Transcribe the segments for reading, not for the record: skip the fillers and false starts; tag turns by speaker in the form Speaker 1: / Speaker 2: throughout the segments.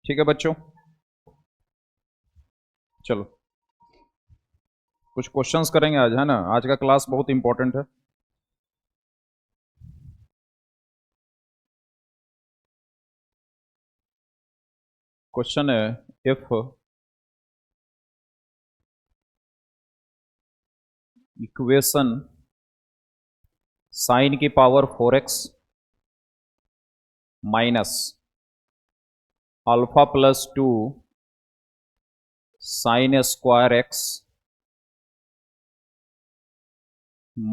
Speaker 1: ठीक है बच्चों, चलो कुछ क्वेश्चंस करेंगे आज, है ना। आज का क्लास बहुत इंपॉर्टेंट है। क्वेश्चन है, इफ इक्वेशन साइन की power 4x minus alpha plus 2 sine square x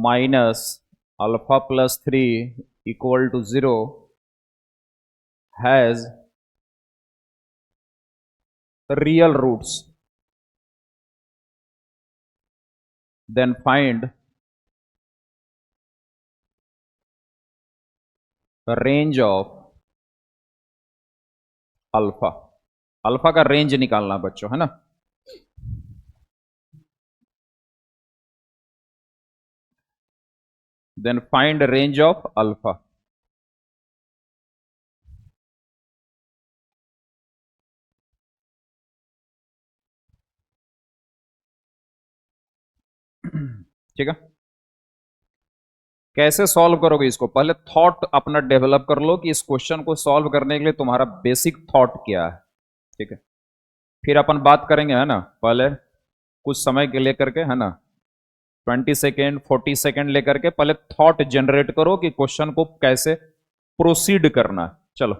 Speaker 1: minus alpha plus 3 equal to 0 has real roots, then find range of alpha. Alpha का रेंज निकालना बच्चों, है ना। Then find range of alpha. ठीक है, कैसे solve करोगे इसको, पहले थॉट अपना डेवलप कर लो कि इस क्वेश्चन को सॉल्व करने के लिए तुम्हारा बेसिक थॉट क्या है। ठीक है, फिर अपन बात करेंगे, है ना। पहले कुछ समय के लेकर के, है ना, 20 सेकेंड 40 सेकेंड लेकर के पहले थॉट जनरेट करो कि क्वेश्चन को कैसे प्रोसीड करना है। चलो,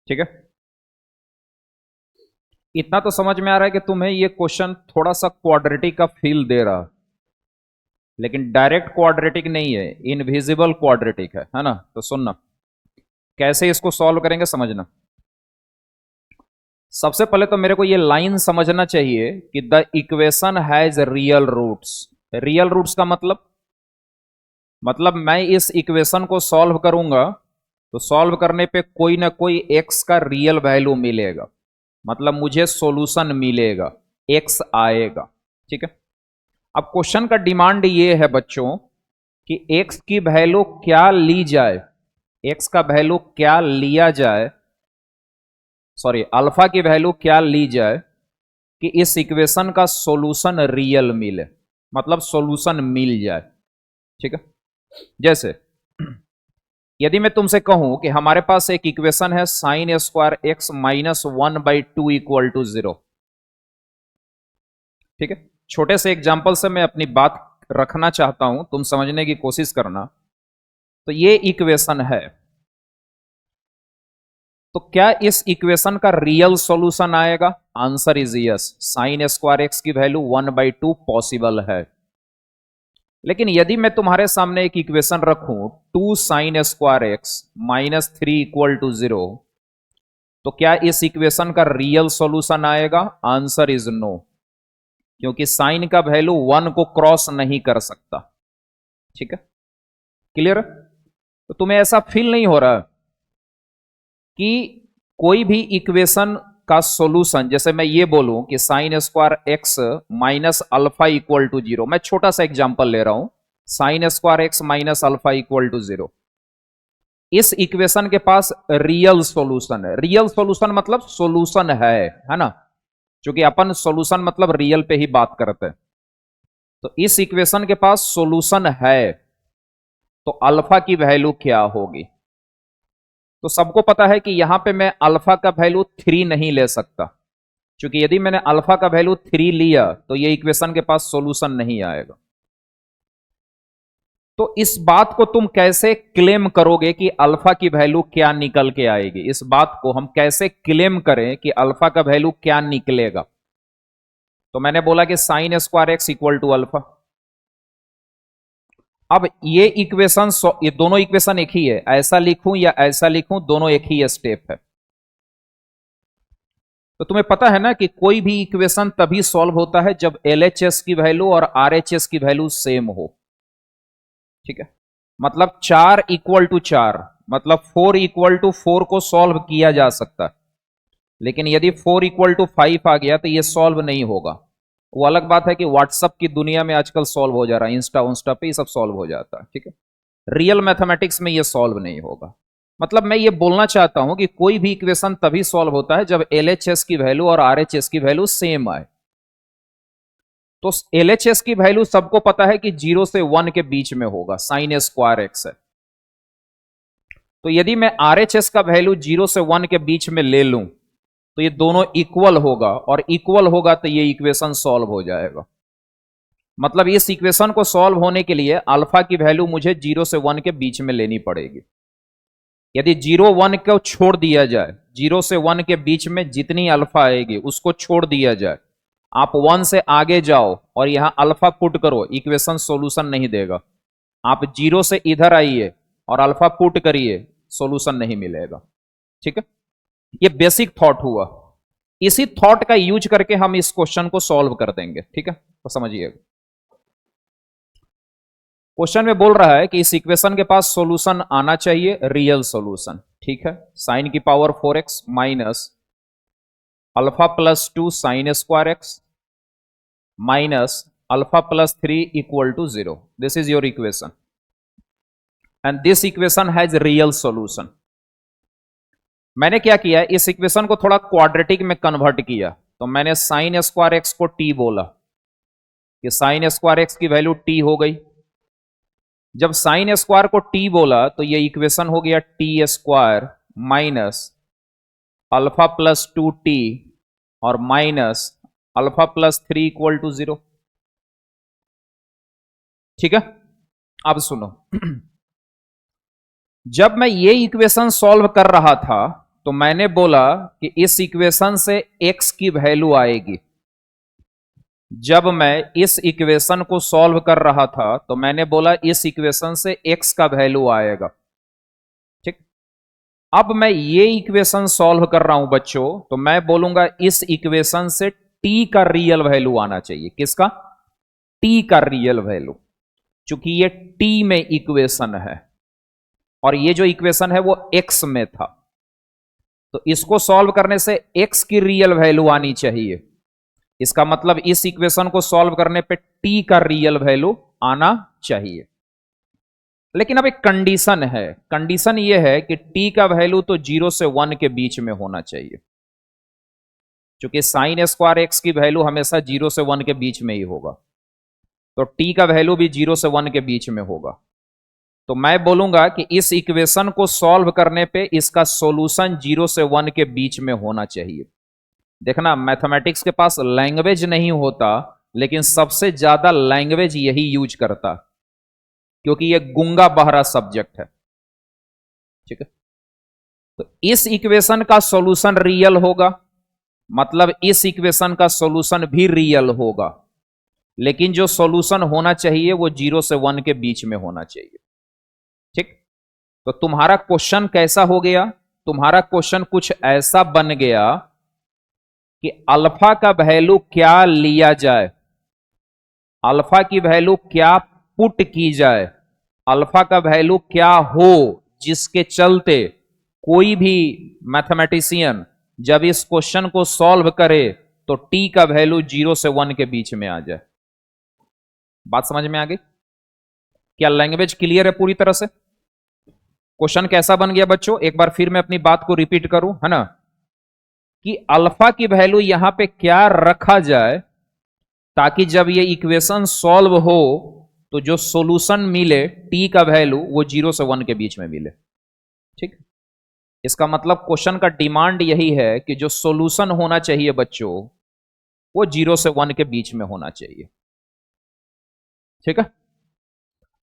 Speaker 1: ठीक है, इतना तो समझ में आ रहा है कि तुम्हें ये क्वेश्चन थोड़ा सा क्वाड्रेटिक का फील दे रहा है, लेकिन डायरेक्ट क्वाड्रेटिक नहीं है, इनविजिबल क्वाड्रेटिक है ना। तो सुनना, कैसे इसको सॉल्व करेंगे समझना। सबसे पहले तो मेरे को ये लाइन समझना चाहिए कि the equation has real roots. Real roots का मतलब मैं इस इक्वेशन को सॉल्व करूंगा तो सॉल्व करने पे कोई ना कोई एक्स का रियल वैल्यू मिलेगा, मतलब मुझे सॉल्यूशन मिलेगा, एक्स आएगा। ठीक है, अब क्वेश्चन का डिमांड ये है बच्चों कि एक्स की वैल्यू क्या ली जाए, एक्स का वैल्यू क्या लिया जाए, सॉरी अल्फा की वैल्यू क्या ली जाए कि इस इक्वेशन का सॉल्यूशन रियल मिले, मतलब सॉल्यूशन मिल जाए। ठीक है, जैसे यदि मैं तुमसे कहूं कि हमारे पास एक इक्वेशन है sine square x minus 1/2 equal to 0। ठीक है, छोटे से एग्जांपल से मैं अपनी बात रखना चाहता हूं, तुम समझने की कोशिश करना। तो ये इक्वेशन है, तो क्या इस इक्वेशन का रियल सॉल्यूशन आएगा? Answer is yes, sign square x की वैल्यू 1/2 पॉसिबल है। लेकिन यदि मैं तुम्हारे सामने एक इक्वेशन रखूं 2 sine square x minus 3 equal to 0, तो क्या इस इक्वेशन का रियल सॉल्यूशन आएगा? आंसर इज नो, क्योंकि साइन का वैल्यू 1 को क्रॉस नहीं कर सकता। ठीक है, क्लियर? तो तुम्हें ऐसा फील नहीं हो रहा कि कोई भी इक्वेशन का सॉल्यूशन, जैसे मैं ये बोलूं कि sine square x minus alpha equal to 0, मैं छोटा सा एग्जांपल ले रहा हूं sine square x minus alpha equal to 0। इस इक्वेशन के पास रियल सॉल्यूशन है। रियल सॉल्यूशन मतलब सॉल्यूशन है ना, क्योंकि अपन सॉल्यूशन मतलब रियल पे ही बात करते हैं। तो इस इक्वेशन के पास सॉल्यूशन है, तो अल्फा की वैल्यू क्या होगी? तो सबको पता है कि यहां पे मैं अल्फा का वैल्यू 3 नहीं ले सकता, क्योंकि यदि मैंने अल्फा का वैल्यू 3 लिया तो ये इक्वेशन के पास सॉल्यूशन नहीं आएगा। तो इस बात को तुम कैसे क्लेम करोगे कि अल्फा की वैल्यू क्या निकल के आएगी? इस बात को हम कैसे क्लेम करें कि अल्फा का वैल्यू क्या निकलेगा? तो मैंने बोला कि sine square x equal to alpha. अब ये इक्वेशन, ये दोनों इक्वेशन एक ही है, ऐसा लिखूं या ऐसा लिखूं, दोनों एक ही स्टेप है। तो तुम्हें पता है ना कि कोई भी इक्वेशन तभी सॉल्व होता है जब एलएचएस की वैल्यू और आरएचएस की वैल्यू सेम हो। ठीक है, मतलब 4 इक्वल टू 4, मतलब 4 इक्वल टू 4 को सॉल्व किया जा सकता है, लेकिन यदि 4 इक्वल टू 5 आ गया तो यह सॉल्व नहीं होगा। वो अलग बात है कि व्हाट्सएप की दुनिया में आजकल सॉल्व हो जा रहा है, इंस्टा पे ये सब सॉल्व हो जाता है। ठीक है, रियल मैथमेटिक्स में ये सॉल्व नहीं होगा। मतलब मैं ये बोलना चाहता हूं कि कोई भी इक्वेशन तभी सॉल्व होता है जब एलएचएस की वैल्यू और आरएचएस की वैल्यू सेम आए। तो एलएचएस की वैल्यू सबको पता है कि 0 से 1 के बीच में होगा, साइन स्क्वायर एक्स है। तो यदि मैं आरएचएस का वैल्यू 0 से 1 के बीच में ले लूं तो ये दोनों इक्वल होगा, और इक्वल होगा तो ये इक्वेशन सॉल्व हो जाएगा। मतलब इस इक्वेशन को सॉल्व होने के लिए अल्फा की वैल्यू मुझे 0 से 1 के बीच में लेनी पड़ेगी। यदि 0 1 को छोड़ दिया जाए, 0 से 1 के बीच में जितनी अल्फा आएगी उसको छोड़ दिया जाए, आप 1 से आगे जाओ और यहां अल्फा पुट करो, इक्वेशन सॉल्यूशन नहीं देगा। आप 0 से इधर आइए और अल्फा पुट करिए, सॉल्यूशन नहीं मिलेगा। ठीक है, ये बेसिक थॉट हुआ। इसी थॉट का यूज करके हम इस क्वेश्चन को सॉल्व कर देंगे। ठीक है, तो समझिएगा। क्वेश्चन में बोल रहा है कि इस इक्वेशन के पास सॉल्यूशन आना चाहिए, रियल सॉल्यूशन। ठीक है, साइन की power 4x minus alpha plus 2 sine square x minus alpha plus 3 equal to 0। This is your equation and this equation has real solution. मैंने क्या किया, इस इक्वेशन को थोड़ा क्वाड्रेटिक में कन्वर्ट किया। तो मैंने साइन स्क्वायर एक्स को टी बोला कि साइन स्क्वायर एक्स की वैल्यू टी हो गई। जब साइन स्क्वायर को टी बोला तो ये इक्वेशन हो गया t square minus alpha plus 2t और minus alpha plus 3 equal to 0। ठीक है, अब सुनो। जब मैं ये इक्वेशन सॉल्व कर रहा था तो मैंने बोला कि इस इक्वेशन से x की वैल्यू आएगी। जब मैं इस इक्वेशन को सॉल्व कर रहा था तो मैंने बोला इस इक्वेशन से x का वैल्यू आएगा। ठीक, अब मैं ये इक्वेशन सॉल्व कर रहा हूं बच्चों, तो मैं बोलूंगा इस इक्वेशन से t का रियल वैल्यू आना चाहिए। किसका? t का रियल वैल्यू, क्योंकि ये t में इक्वेशन है और ये जो इक्वेशन है वो x में था। तो इसको सॉल्व करने से x की रियल वैल्यू आनी चाहिए। इसका मतलब इस इक्वेशन को सॉल्व करने पे t का रियल वैल्यू आना चाहिए। लेकिन अब एक कंडीशन है, कंडीशन यह है कि t का वैल्यू तो 0 से 1 के बीच में होना चाहिए, क्योंकि साइन स्क्वायर एक्स की वैल्यू हमेशा 0 से 1 के बीच में ही होगा। तो t का वैल्यू भी 0 से 1 के बीच में होगा। तो मैं बोलूंगा कि इस इक्वेशन को सॉल्व करने पे इसका सॉल्यूशन 0 से 1 के बीच में होना चाहिए। देखना, मैथमेटिक्स के पास लैंग्वेज नहीं होता, लेकिन सबसे ज्यादा लैंग्वेज यही यूज करता, क्योंकि यह गूंगा बहरा सब्जेक्ट है। ठीक है, तो इस इक्वेशन का सॉल्यूशन रियल होगा, मतलब इस इक्वेशन का सॉल्यूशन भी रियल होगा, लेकिन जो सॉल्यूशन होना चाहिए वो 0 से 1 के बीच में होना चाहिए। ठीक, तो तुम्हारा क्वेश्चन कैसा हो गया? तुम्हारा क्वेश्चन कुछ ऐसा बन गया कि अल्फा का वैल्यू क्या लिया जाए, अल्फा की वैल्यू क्या पुट की जाए, अल्फा का वैल्यू क्या हो जिसके चलते कोई भी मैथमेटिशियन जब इस क्वेश्चन को सॉल्व करे तो t का वैल्यू 0 से 1 के बीच में आ जाए। बात समझ में आ गई? क्या लैंग्वेज क्लियर है पूरी तरह से? क्वेश्चन कैसा बन गया बच्चों, एक बार फिर मैं अपनी बात को रिपीट करूं, है ना, कि अल्फा की वैल्यू यहां पे क्या रखा जाए ताकि जब ये इक्वेशन सॉल्व हो तो जो सॉल्यूशन मिले टी का वैल्यू वो 0 से 1 के बीच में मिले। ठीक, इसका मतलब क्वेश्चन का डिमांड यही है कि जो सॉल्यूशन होना चाहिए बच्चों वो 0 से 1 के बीच में होना चाहिए। ठीक है,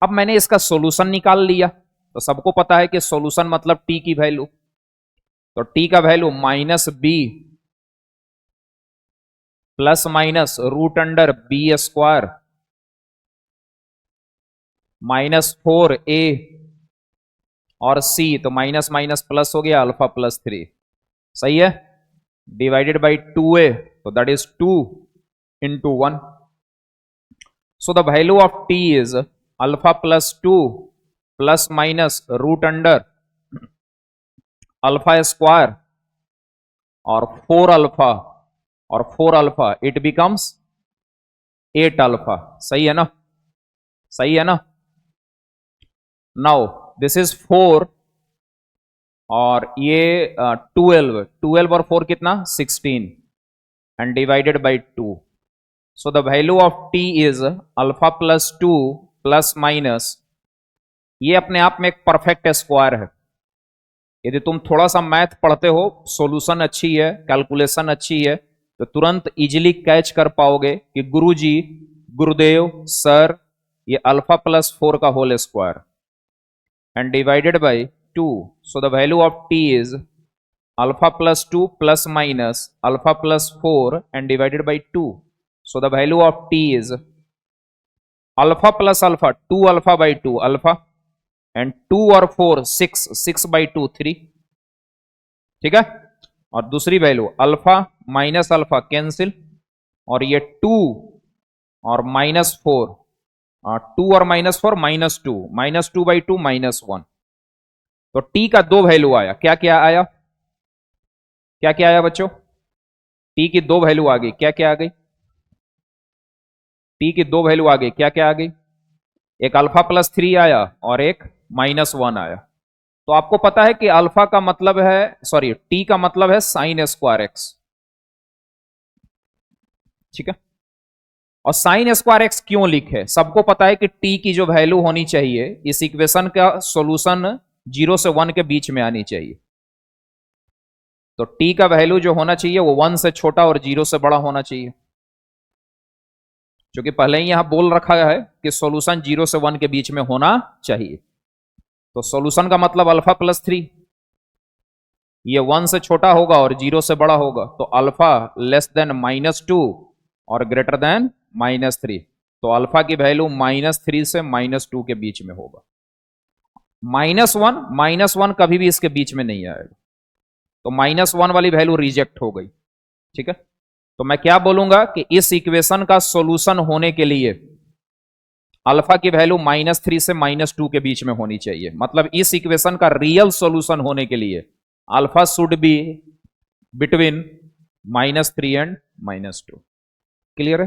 Speaker 1: अब मैंने इसका सॉल्यूशन निकाल लिया, तो सबको पता है कि सॉल्यूशन मतलब टी की वैल्यू, तो टी का value -b plus minus √b² -4a और c, तो माइनस माइनस प्लस हो गया, α+3, सही है, डिवाइडेड बाई 2a, तो that is 2 into 1. So the value of t is α+2 plus minus √α² और 4α it becomes 8α, सही है ना, सही है ना। नाउ दिस इज 4 और ये 12 और 4 कितना 16 and divided by 2, so the value of t is α+2 plus minus, ये अपने आप में एक परफेक्ट स्क्वायर है। यदि तुम थोड़ा सा मैथ पढ़ते हो, सॉल्यूशन अच्छी है, कैलकुलेशन अच्छी है, तो तुरंत इजीली कैच कर पाओगे कि गुरुजी, गुरुदेव, सर, ये α+4 का whole square and divided by 2, so the value of t is α+2 plus minus α+4 and divided by 2, so the value of t is alpha plus alpha 2 alpha by 2 alpha and 2 और 4 6 by 2 3, ठीक है। और दूसरी value alpha minus alpha cancel, और ये 2 और -4, 2 और -4 -2 by 2 -1, तो t का दो वैल्यू आया, क्या क्या आया, क्या क्या आया बच्चों, t की दो वैल्यू आ गई, क्या क्या आ गई, टी की दो वैल्यू आ गई, क्या क्या आ गई, एक α+3 आया और एक -1 आया। तो आपको पता है कि अल्फा का मतलब है, सॉरी, टी का मतलब है sin²x, ठीक है। और sin²x क्यों लिखे, सबको पता है कि टी की जो वैल्यू होनी चाहिए इस इक्वेशन का सॉल्यूशन 0 से 1 के बीच में आनी चाहिए, तो टी का वैल्यू जो होना चाहिए वो 1 से छोटा और 0 से बड़ा होना चाहिए, जो कि पहले ही यहां बोल रखा है कि सॉल्यूशन 0 से 1 के बीच में होना चाहिए। तो सॉल्यूशन का मतलब α+3, ये 1 से छोटा होगा और 0 से बड़ा होगा, तो अल्फा लेस देन -2 और ग्रेटर देन -3, तो अल्फा की वैल्यू -3 से -2 के बीच में होगा। -1 कभी भी इसके बीच में नहीं आएगा, तो -1 वाली वैल्यू रिजेक्ट हो गई, ठीक है। तो मैं क्या बोलूंगा कि इस इक्वेशन का सॉल्यूशन होने के लिए अल्फा की वैल्यू -3 से -2 के बीच में होनी चाहिए, मतलब इस इक्वेशन का रियल सॉल्यूशन होने के लिए alpha should be between -3 and -2। Clear है?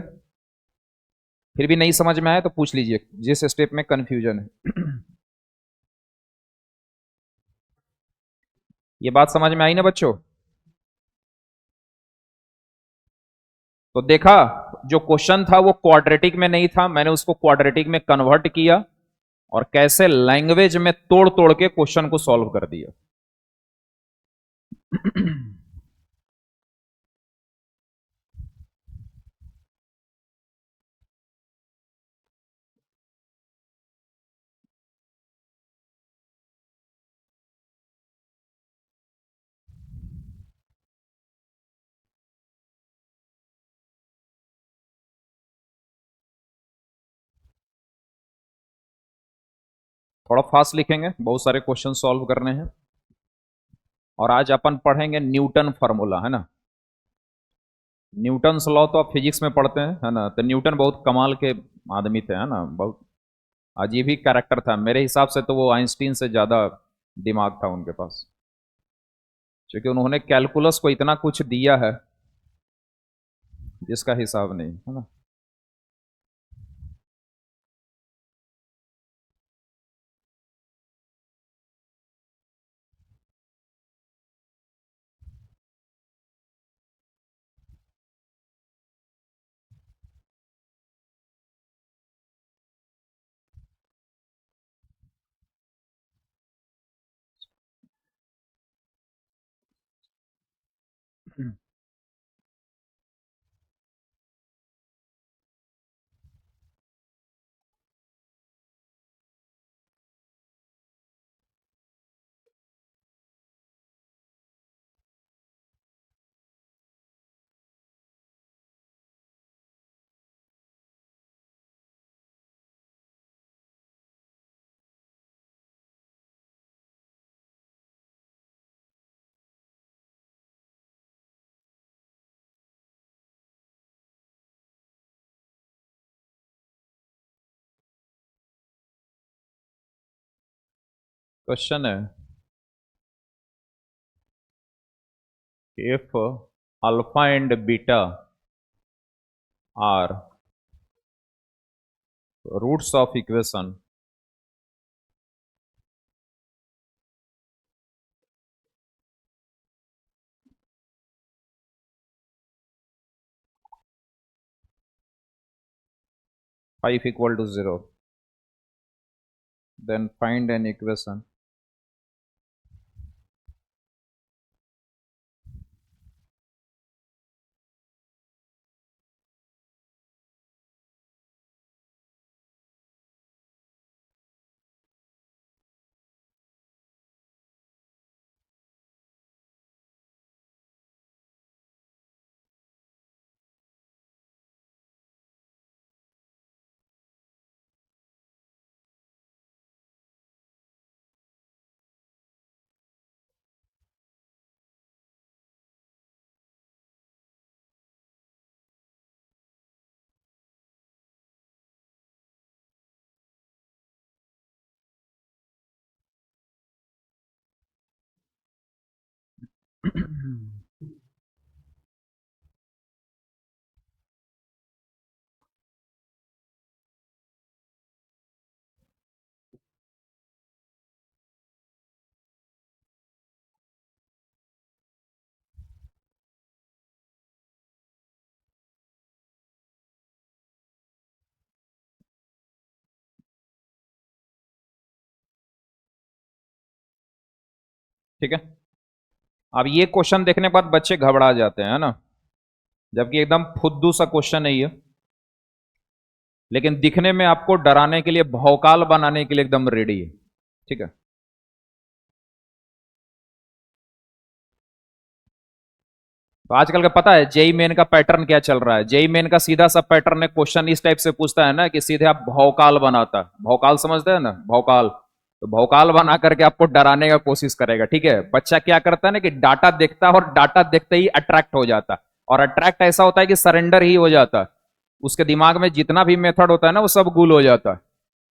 Speaker 1: फिर भी नहीं समझ में आया तो पूछ लीजिए जिस स्टेप में कंफ्यूजन है। ये बात समझ में आई ना बच्चों? तो देखा, जो क्वेश्चन था वो क्वाड्रेटिक में नहीं था, मैंने उसको क्वाड्रेटिक में कन्वर्ट किया और कैसे लैंग्वेज में तोड़ तोड़ के क्वेश्चन को सॉल्व कर दिया। थोड़ा फास्ट लिखेंगे, बहुत सारे क्वेश्चन सॉल्व करने हैं। और आज अपन पढ़ेंगे न्यूटन फार्मूला, है ना। न्यूटन लॉ तो आप फिजिक्स में पढ़ते हैं, है ना, तो न्यूटन बहुत कमाल के आदमी थे, है ना, बहुत अजीब ही कैरेक्टर था मेरे हिसाब से, तो वो आइंस्टीन से ज़्यादा दिमाग था उनके पास, क्योंकि उन्होंने कैलकुलस को इतना कुछ दिया है जिसका हिसाब नहीं, है ना। क्वेश्चन है, if alpha and beta are roots of equation phi equal to 0, then find an equation ठीक है। अब ये क्वेश्चन देखने के बाद बच्चे घबरा जाते हैं, है ना, जबकि एकदम फुद्दू सा क्वेश्चन है ये, लेकिन दिखने में आपको डराने के लिए, भौकाल बनाने के लिए एकदम रेडी है। ठीक है, तो आजकल का पता है जेई मेन का पैटर्न क्या चल रहा है? जेई मेन का सीधा सा पैटर्न है, क्वेश्चन इस टाइप से पूछता है ना कि सीधे आप भौकाल बनाता है, भौकाल समझते हैं ना, भौकाल, तो भौकाल बना करके आपको डराने का कोशिश करेगा। ठीक है, बच्चा क्या करता है ना कि डाटा देखता है और डाटा देखते ही अट्रैक्ट हो जाता है, और अट्रैक्ट ऐसा होता है कि सरेंडर ही हो जाता है, उसके दिमाग में जितना भी मेथड होता है ना वो सब गुल हो जाता है।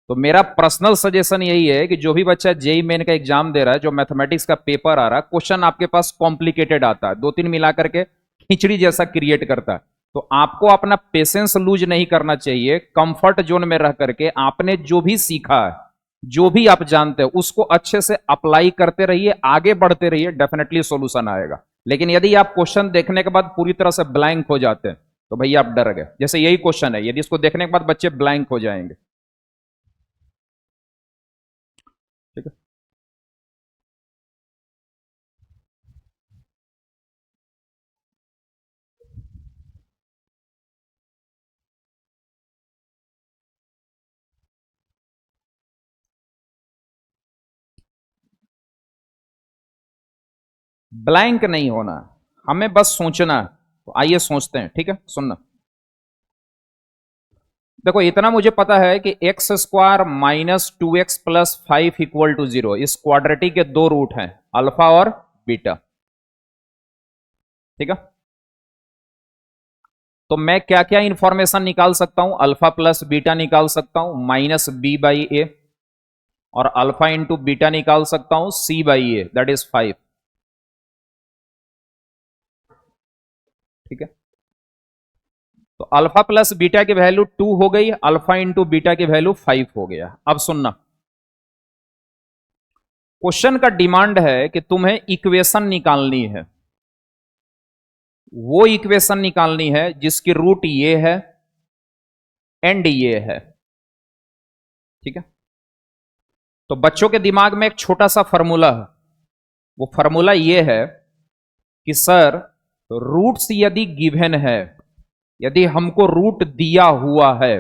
Speaker 1: तो मेरा पर्सनल सजेशन यही है कि जो भी बच्चा जेई मेन का एग्जाम दे रहा है, जो मैथमेटिक्स का पेपर आ रहा है, क्वेश्चन आपके पास कॉम्प्लिकेटेड आता है, दो तीन मिला करके खिचड़ी जैसा क्रिएट करता है, तो आपको अपना पेशेंस लूज नहीं करना चाहिए। कंफर्ट जोन में रह करके आपने जो भी सीखा है, जो भी आप जानते हैं, उसको अच्छे से अप्लाई करते रहिए, आगे बढ़ते रहिए, डेफिनेटली सॉल्यूशन आएगा। लेकिन यदि आप क्वेश्चन देखने के बाद पूरी तरह से ब्लैंक हो जाते हैं तो भैया आप डर गए। जैसे यही क्वेश्चन है, यदि इसको देखने के बाद बच्चे ब्लैंक हो जाएंगे। ठीक है, ब्लैंक नहीं होना, हमें बस सोचना है। तो आइए सोचते हैं। ठीक है, सुनना, देखो इतना मुझे पता है कि x square minus two x plus five equal to zero, इस क्वाड्रेटिक के दो रूट हैं, अल्फा और बीटा। ठीक है, तो मैं क्या क्या इंफॉर्मेशन निकाल सकता हूं? अल्फा प्लस बीटा निकाल सकता हूं, माइनस बी बाई ए, और अल्फा इंटू बीटा निकाल सकता हूं C by A, that is five. ठीक है, तो अल्फा प्लस बीटा की वैल्यू टू हो गई, अल्फा इंटू बीटा की वैल्यू फाइव हो गया। अब सुनना, क्वेश्चन का डिमांड है कि तुम्हें इक्वेशन निकालनी है, वो इक्वेशन निकालनी है जिसकी रूट ये है एंड ये है। ठीक है, तो बच्चों के दिमाग में एक छोटा सा फॉर्मूला है, वो फॉर्मूला ये है कि सर तो रूट्स यदि गिवन है, यदि हमको रूट दिया हुआ है,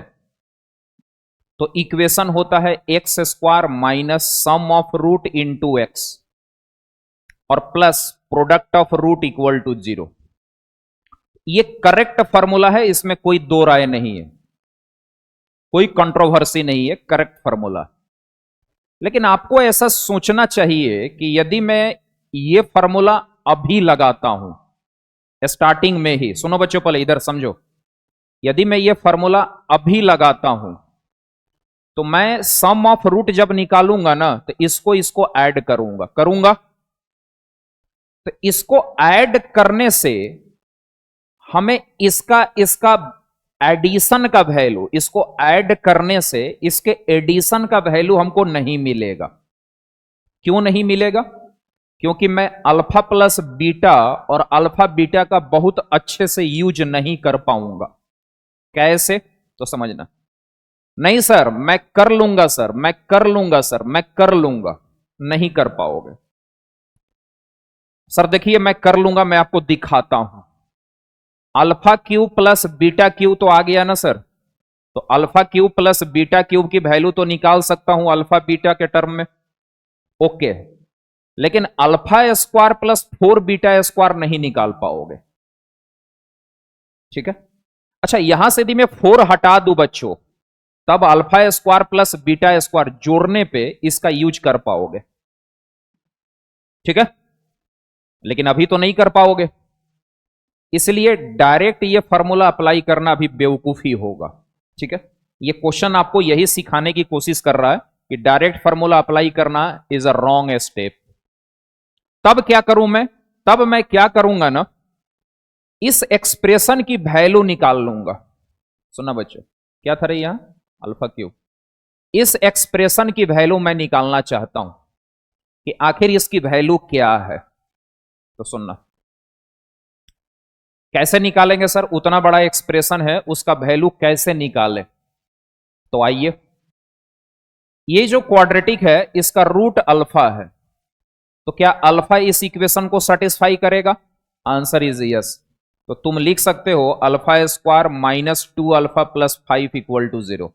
Speaker 1: तो इक्वेशन होता है x square minus sum of root into X और plus product of root equal to 0। ये करेक्ट फॉर्मूला है, इसमें कोई दो राय नहीं है, कोई कंट्रोवर्सी नहीं है, करेक्ट फॉर्मूला। लेकिन आपको ऐसा सोचना चाहिए कि यदि मैं ये फॉर्मूला अभी लगाता हूं स्टार्टिंग में ही, सुनो बच्चों पहले इधर समझो, यदि मैं ये फॉर्मूला अभी लगाता हूं तो मैं सम ऑफ रूट जब निकालूंगा ना तो इसको ऐड करूंगा। तो इसको ऐड करने से हमें इसका एडिशन का वैल्यू, इसको ऐड करने से इसके एडिशन का वैल्यू हमको नहीं मिलेगा। क्यों नहीं मिलेगा? क्योंकि मैं अल्फा प्लस बीटा और अल्फा बीटा का बहुत अच्छे से यूज नहीं कर पाऊंगा। कैसे? तो समझना। नहीं सर मैं कर लूंगा, सर मैं कर लूंगा, सर मैं कर लूंगा, नहीं कर पाओगे। सर देखिए मैं कर लूंगा, मैं आपको दिखाता हूं। Alpha cube plus beta cube तो आ गया ना सर, तो alpha cube plus beta cube की वैल्यू तो निकाल सकता हूं अल्फा बीटा के टर्म में, ओके। लेकिन alpha square plus 4 beta square नहीं निकाल पाओगे, ठीक है। अच्छा यहां से यदि मैं 4 हटा दूं बच्चों, तब alpha square plus beta square जोड़ने पे इसका यूज कर पाओगे, ठीक है। लेकिन अभी तो नहीं कर पाओगे, इसलिए डायरेक्ट ये फॉर्मूला अप्लाई करना अभी बेवकूफी होगा, ठीक है। ये क्वेश्चन आपको यही सिखाने की कोशिश कर रहा है कि डायरेक्ट फॉर्मूला अप्लाई करना इज अ रॉन्ग स्टेप। तब क्या करूं मैं? तब मैं क्या करूंगा ना, इस एक्सप्रेशन की वैल्यू निकाल लूंगा। सुना बच्चों, क्या था रे यहां? Alpha cube. इस एक्सप्रेशन की वैल्यू मैं निकालना चाहता हूं कि आखिर इसकी वैल्यू क्या है। तो सुनना कैसे निकालेंगे सर, उतना बड़ा एक्सप्रेशन है उसका वैल्यू कैसे निकालें? तो आइए, ये जो क्वाड्रेटिक है इसका रूट अल्फा है, तो क्या अल्फा इस इक्वेशन को सेटिस्फाई करेगा? Answer is yes. तो तुम लिख सकते हो alpha square minus 2 alpha plus 5 equal to 0।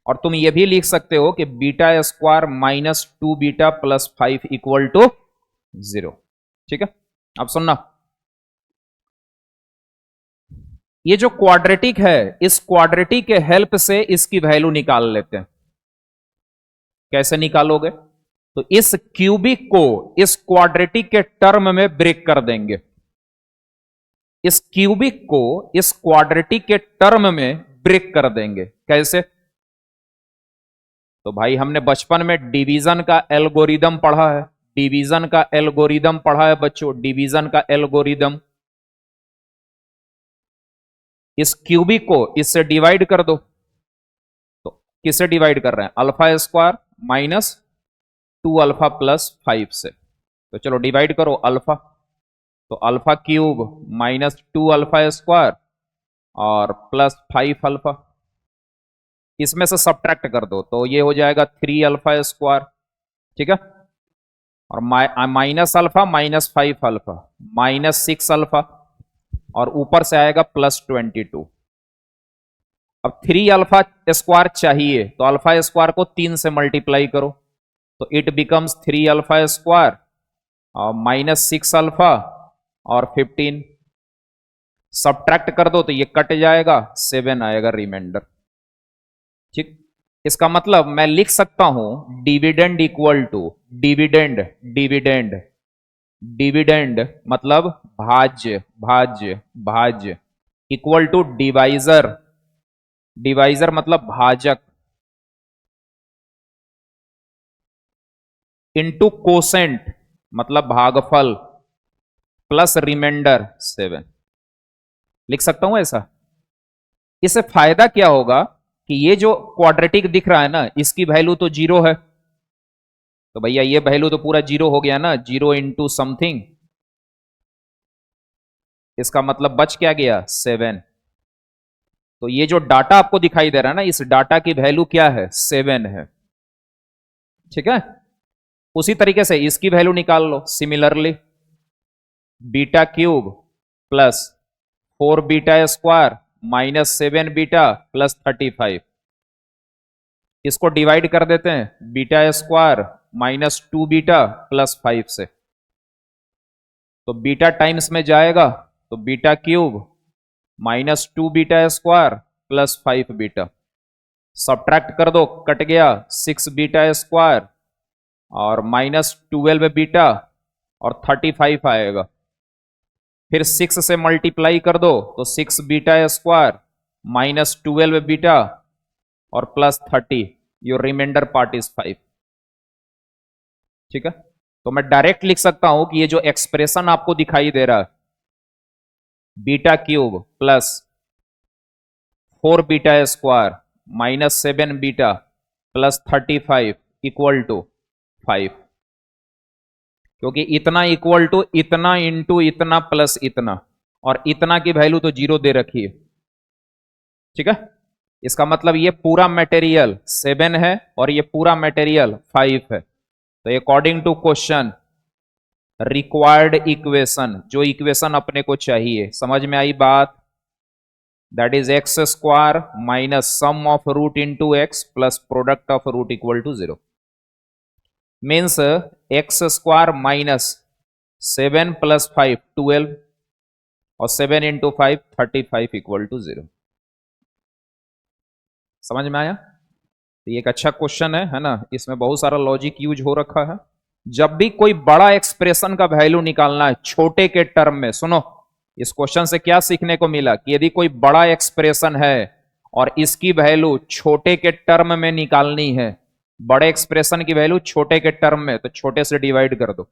Speaker 1: और तुम ये भी लिख सकते हो कि beta square minus 2 beta plus 5 equal to 0, ठीक है। अब सुनना, ये जो क्वाड्रेटिक है, इस क्वाड्रेटिक के हेल्प से इसकी वैल्यू निकाल लेते हैं। कैसे निकालोगे? तो इस क्यूबिक को इस क्वाड्रेटिक के टर्म में ब्रेक कर देंगे। इस क्यूबिक को इस क्वाड्रेटिक के टर्म में ब्रेक कर देंगे। कैसे? तो भाई हमने बचपन में डिवीजन का एल्गोरिदम पढ़ा है, डिवीजन का एल्गोरिदम पढ़ा है बच्चों, डिवीजन का एल्गोरिदम। इस क्यूबिक को इससे डिवाइड कर दो। तो किससे डिवाइड कर रहे हैं? Alpha square minus 2 alpha plus 5 से। तो चलो डिवाइड करो अल्फा, तो alpha cube minus 2 alpha square और प्लस 5 अल्फा, इसमें से सब्ट्रैक्ट कर दो तो ये हो जाएगा 3 अल्फा स्क्वायर, ठीक है। और minus alpha minus 5 alpha minus 6 alpha और ऊपर से आएगा प्लस 22। अब 3 अल्फा स्क्वायर चाहिए तो अल्फा स्क्वायर को 3 से मल्टीप्लाई करो, तो इट बिकम्स 3 अल्फा स्क्वायर और माइनस 6 अल्फा और 15। सब्ट्रैक्ट कर दो तो ये कट जाएगा, 7 आएगा रिमाइंडर, ठीक। इसका मतलब मैं लिख सकता हूं dividend equal to dividend, dividend, dividend मतलब भाज्य, भाज्य, भाज्य इक्वल टू डिवाइजर, डिवाइजर मतलब भाजक, इनटू कोसेंट मतलब भागफल प्लस रिमाइंडर 7। लिख सकता हूं ऐसा। इससे फायदा क्या होगा कि ये जो क्वाड्रेटिक दिख रहा है ना, इसकी वैल्यू तो 0 है, तो भैया ये वैल्यू तो पूरा 0 हो गया ना, 0 इंटू समथिंग, इसका मतलब बच क्या गया? 7। तो ये जो डाटा आपको दिखाई दे रहा है ना, इस डाटा की वैल्यू क्या है? 7 है, ठीक है। उसी तरीके से इसकी वैल्यू निकाल लो similarly, beta cube plus 4 beta square minus 7 beta plus 35। इसको डिवाइड कर देते हैं, beta square minus 2 beta plus 5 से। तो बीटा टाइम्स में जाएगा तो beta cube minus 2 beta square plus 5 beta. Subtract कर दो, कट गया 6 बीटा स्क्वायर और माइनस 12 बीटा और 35 आएगा। फिर 6 से मल्टीप्लाई कर दो तो 6 बीटा स्क्वायर माइनस 12 बीटा और plus 30। Your remainder part is 5। ठीक है, तो मैं डायरेक्ट लिख सकता हूं कि ये जो एक्सप्रेशन आपको दिखाई दे रहा है, beta cube plus 4 beta square minus 7 beta plus 35 equal to 5। क्योंकि इतना इक्वल टू इतना इंटू इतना प्लस इतना, और इतना की वैल्यू तो 0 दे रखी है। ठीक है, इसका मतलब ये पूरा मटेरियल 7 है और ये पूरा मटेरियल 5 है। तो according to question, required equation, जो इक्वेशन अपने को चाहिए, समझ में आई बात? That is x square minus sum of root into x plus product of root equal to 0। Means x square minus 7 plus 5 12 और 7 इंटू 5 35 इक्वल टू 0। समझ में आया? तो ये एक अच्छा क्वेश्चन है ना, इसमें बहुत सारा लॉजिक यूज हो रखा है। जब भी कोई बड़ा एक्सप्रेशन का वैल्यू निकालना है छोटे के टर्म में, सुनो इस क्वेश्चन से क्या सीखने को मिला कि यदि कोई बड़ा एक्सप्रेशन है और इसकी वैल्यू छोटे के टर्म में निकालनी है, बड़े एक्सप्रेशन की वैल्यू छोटे के टर्म में, तो छोटे से डिवाइड कर दो।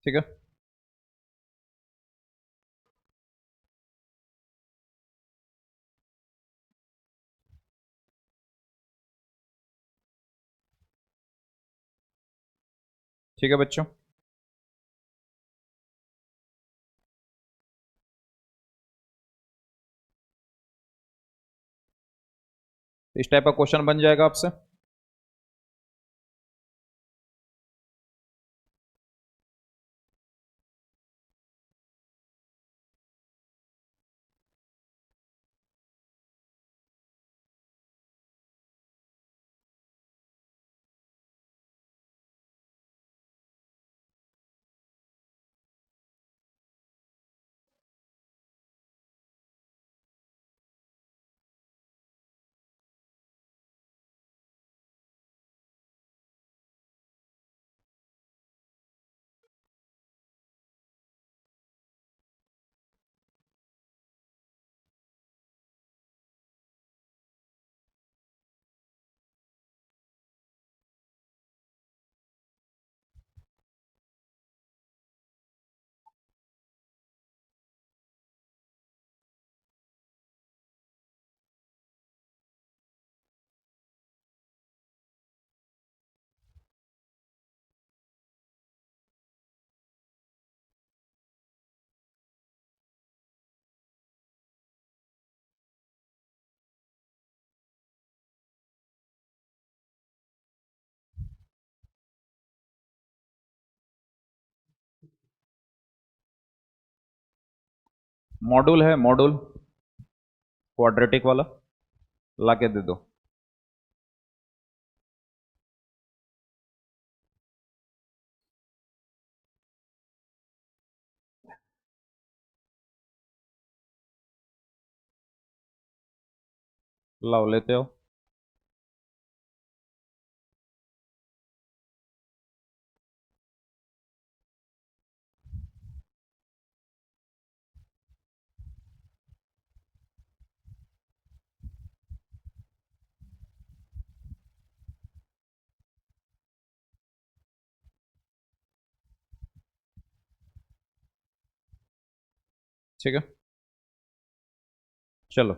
Speaker 1: ठीक है, ठीक है बच्चों। इस टाइप का क्वेश्चन बन जाएगा आपसे। मॉड्यूल है, मॉड्यूल क्वाड्रेटिक वाला ला के दे दो। लाओ, लेते हो। ठीक है, चलो।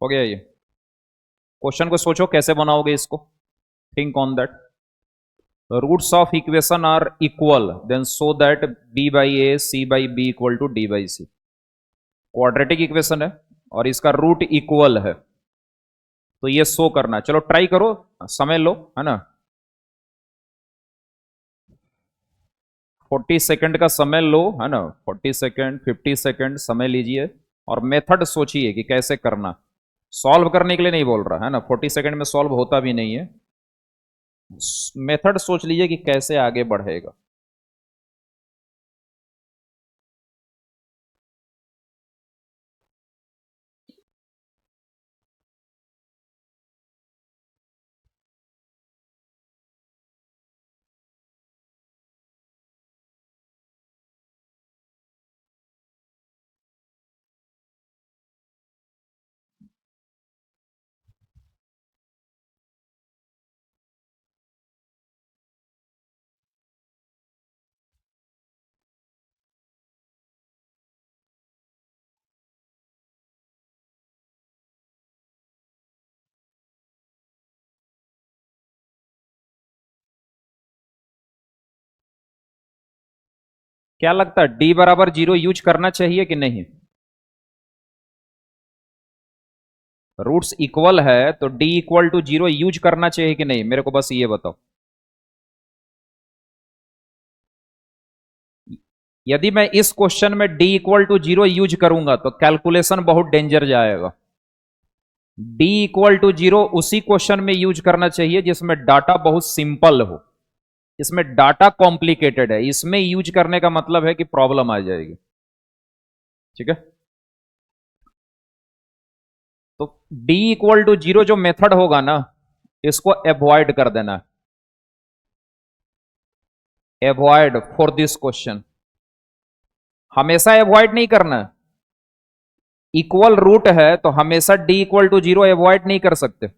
Speaker 1: हो गया ये। क्वेश्चन को सोचो कैसे बनाओगे इसको। Think on that. Roots of equation are equal, then so that b by a c by b equal to d by c. Quadratic equation है और इसका रूट इक्वल है, तो ये शो करना है। चलो ट्राई करो, समय लो, है ना। 40 सेकंड का समय लो, है ना। 40 सेकंड, 50 सेकंड समय लीजिए और मेथड सोचिए कि कैसे करना। सॉल्व करने के लिए नहीं बोल रहा, है ना। 40 सेकंड में सॉल्व होता भी नहीं है। मेथड सोच लीजिए कि कैसे आगे बढ़ेगा। क्या लगता है, डी बराबर 0 यूज करना चाहिए कि नहीं? रूट्स इक्वल है तो डी इक्वल टू 0 यूज करना चाहिए कि नहीं, मेरे को बस ये बताओ। यदि मैं इस क्वेश्चन में डी इक्वल टू 0 यूज करूंगा तो कैलकुलेशन बहुत डेंजर जाएगा। डी इक्वल टू 0 उसी क्वेश्चन में यूज करना चाहिए जिसमें डाटा बहुत सिंपल हो। इसमें डाटा कॉम्प्लिकेटेड है, इसमें यूज करने का मतलब है कि प्रॉब्लम आ जाएगी। ठीक है, तो डी इक्वल टू 0 जो मेथड होगा ना, इसको एवॉइड कर देना। एवॉइड फॉर दिस क्वेश्चन, हमेशा एवॉइड नहीं करना। इक्वल रूट है तो हमेशा डी इक्वल टू 0 एवॉइड नहीं कर सकते।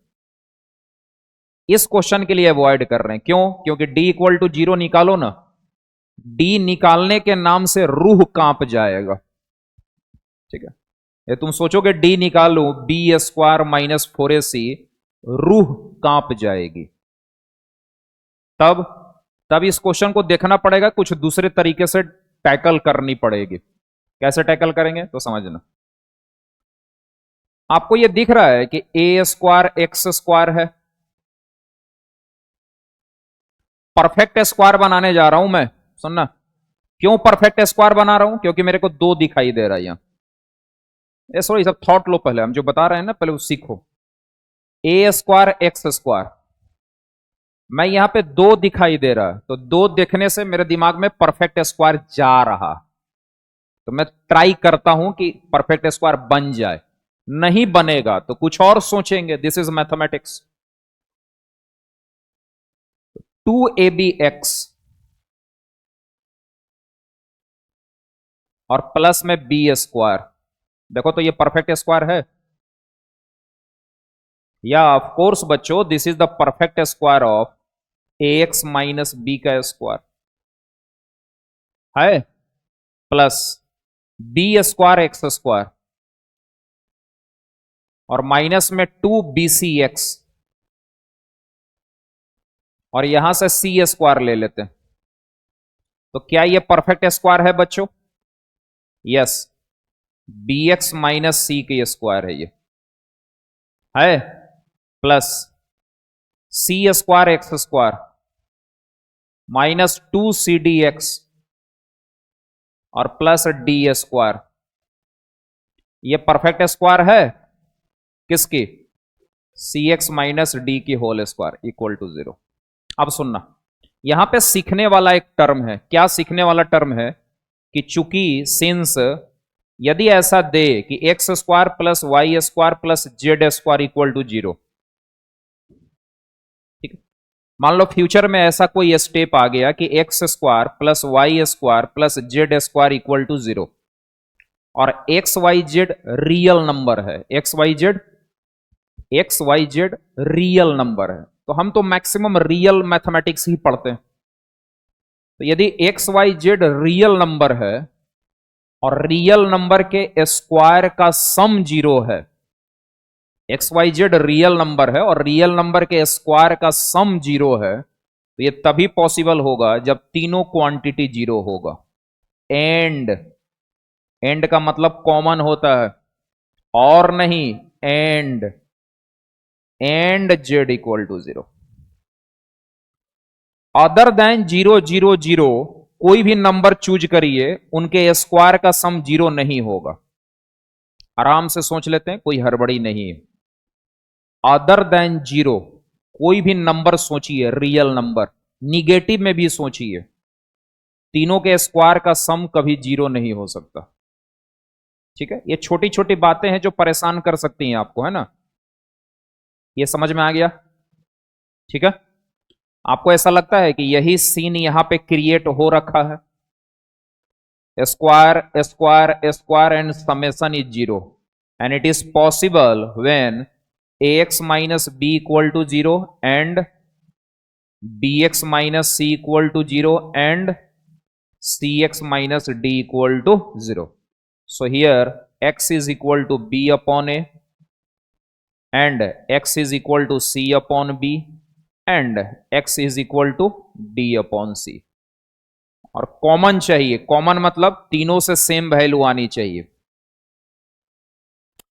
Speaker 1: इस क्वेश्चन के लिए अवॉइड कर रहे हैं, क्यों? क्योंकि डी इक्वल टू 0 निकालो ना, डी निकालने के नाम से रूह कांप जाएगा। ठीक है, ये तुम सोचोगे डी निकालो, बी स्क्वायर माइनस 4ac, रूह कांप जाएगी। तब तब इस क्वेश्चन को देखना पड़ेगा, कुछ दूसरे तरीके से टैकल करनी पड़ेगी। कैसे टैकल करेंगे तो समझना। आपको यह दिख रहा है कि ए स्क्वायर एक्स स्क्वायर है। परफेक्ट स्क्वायर बनाने जा रहा हूं मैं, सुनना। क्यों परफेक्ट स्क्वायर बना रहा हूं? क्योंकि मेरे को 2 दिखाई दे रहा है यहां। ये सॉरी, सब थॉट लो, पहले हम जो बता रहे हैं ना पहले वो सीखो। ए स्क्वायर एक्स स्क्वायर, मैं यहां पे 2 दिखाई दे रहा है, तो 2 देखने से मेरे दिमाग में परफेक्ट स्क्वायर जा रहा, तो मैं ट्राई करता हूं कि परफेक्ट स्क्वायर बन जाए। नहीं बनेगा तो कुछ और सोचेंगे। This is mathematics. 2ab(x) और प्लस में बी स्क्वायर, देखो तो ये परफेक्ट स्क्वायर है या? ऑफ कोर्स बच्चों, this is the perfect square of ax minus b का स्क्वायर है, plus b square x square और माइनस में 2bcx, और यहां से सी स्क्वायर ले लेते हैं। तो क्या ये परफेक्ट स्क्वायर है बच्चों? Yes. B X minus C के स्क्वायर है ये, है plus C square x square minus 2 cdx और प्लस डी स्क्वायर। ये परफेक्ट स्क्वायर है किसकी? सी एक्स माइनस डी की होल स्क्वायर इक्वल टू 0। अब सुनना, यहां पे सीखने वाला एक टर्म है। क्या सीखने वाला टर्म है? कि चूंकि सिंस यदि ऐसा दे कि x square plus Y square plus Z square equal to 0, ठीक है, मान लो फ्यूचर में ऐसा कोई स्टेप आ गया कि x square plus Y square plus Z square equal to 0 और X Y Z real number है, x Y Z real number है, तो हम तो मैक्सिमम रियल मैथमेटिक्स ही पढ़ते हैं। तो यदि x Y Z real number है और रियल नंबर के स्क्वायर का सम 0 है, x Y Z real number है और रियल नंबर के स्क्वायर का सम 0 है, तो ये तभी पॉसिबल होगा जब तीनों क्वांटिटी 0 होगा। एंड एंड का मतलब कॉमन होता है, और नहीं, and z equal to 0। Other than 0 0 0 कोई भी नंबर चूज करिए, उनके स्क्वायर का सम 0 नहीं होगा। आराम से सोच लेते हैं, कोई हड़बड़ी नहीं है। अदर देन 0 कोई भी नंबर सोचिए, रियल नंबर, निगेटिव में भी सोचिए, तीनों के स्क्वायर का सम कभी 0 नहीं हो सकता। ठीक है, ये छोटी छोटी बातें हैं जो परेशान कर सकती हैं आपको, है ना? ये समझ में आ गया? ठीक है, आपको ऐसा लगता है कि यही सीन यहां पे क्रिएट हो रखा है, square square square and summation is 0 and it is possible when ax minus b equal to 0 and bx minus c equal to 0 and cx minus d equal to 0. So here x is equal to b upon a and x is equal to c upon b and x is equal to d upon c। और common चाहिए, common मतलब तीनों से same value आनी चाहिए।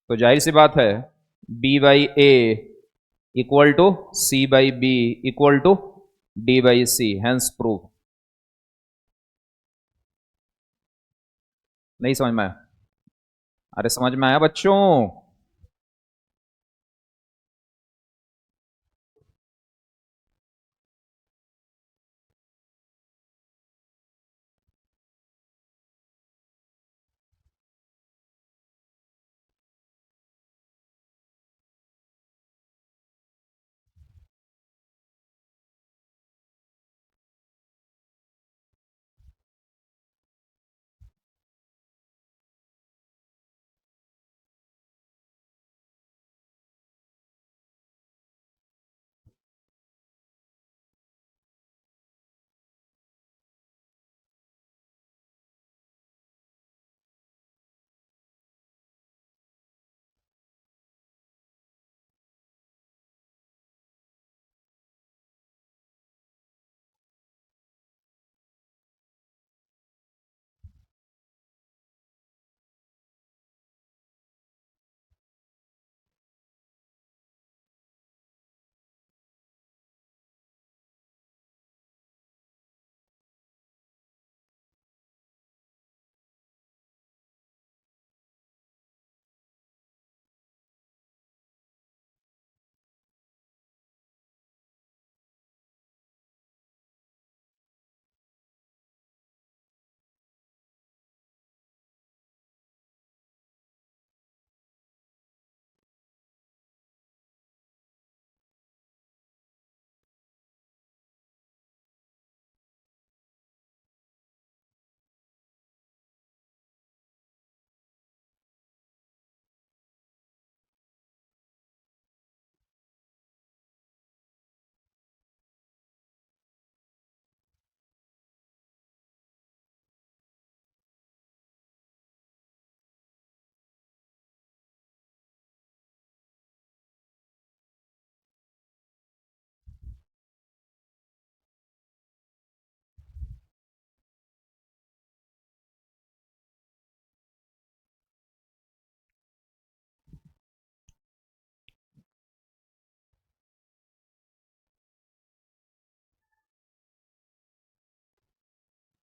Speaker 1: तो जाहिर सी बात है b by a equal to c by b equal to d by c, hence prove. नहीं समझ में आया? अरे समझ में आया बच्चों?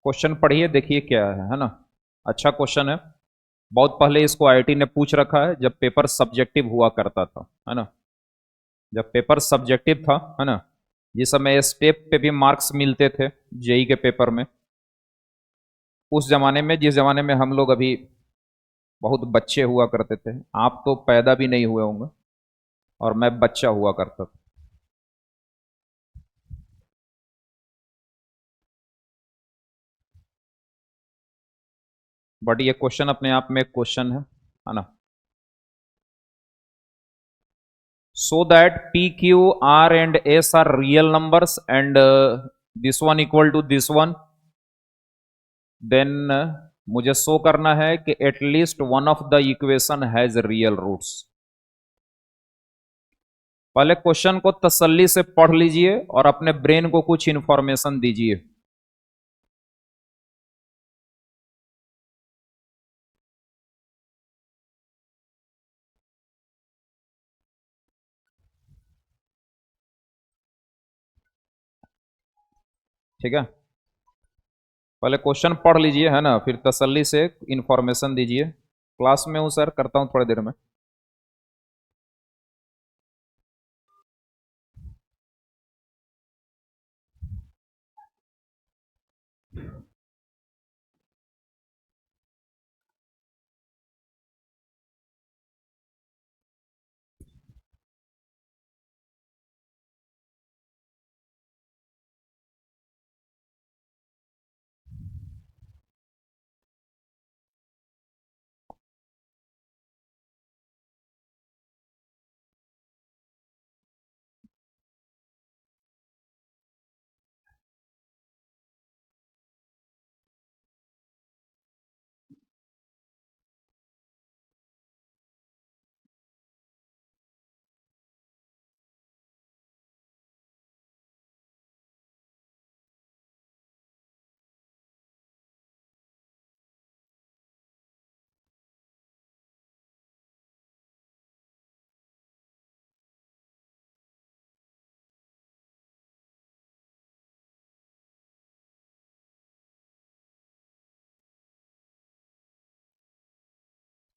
Speaker 1: क्वेश्चन पढ़िए, देखिए क्या है ना। अच्छा क्वेश्चन है। बहुत पहले इसको आईआईटी ने पूछ रखा है, जब पेपर सब्जेक्टिव हुआ करता था, है ना। जब पेपर सब्जेक्टिव था, है ना, जिस समय स्टेप पे भी मार्क्स मिलते थे जेई के पेपर में, उस जमाने में, जिस जमाने में हम लोग अभी बहुत बच्चे हुआ करते थे, आप तो पैदा भी नहीं हुए होंगे, और मैं बच्चा हुआ करता था। बट ये क्वेश्चन अपने आप में एक क्वेश्चन है ना। So that p q r and s are real numbers and this one equal to this one, then मुझे शो करना है कि at least one of the equation has real roots. पहले क्वेश्चन को तसल्ली से पढ़ लीजिए और अपने ब्रेन को कुछ इंफॉर्मेशन दीजिए। ठीक है, पहले क्वेश्चन पढ़ लीजिए, है ना, फिर तसल्ली से इंफॉर्मेशन दीजिए। क्लास में हूं सर, करता हूं थोड़ी देर में।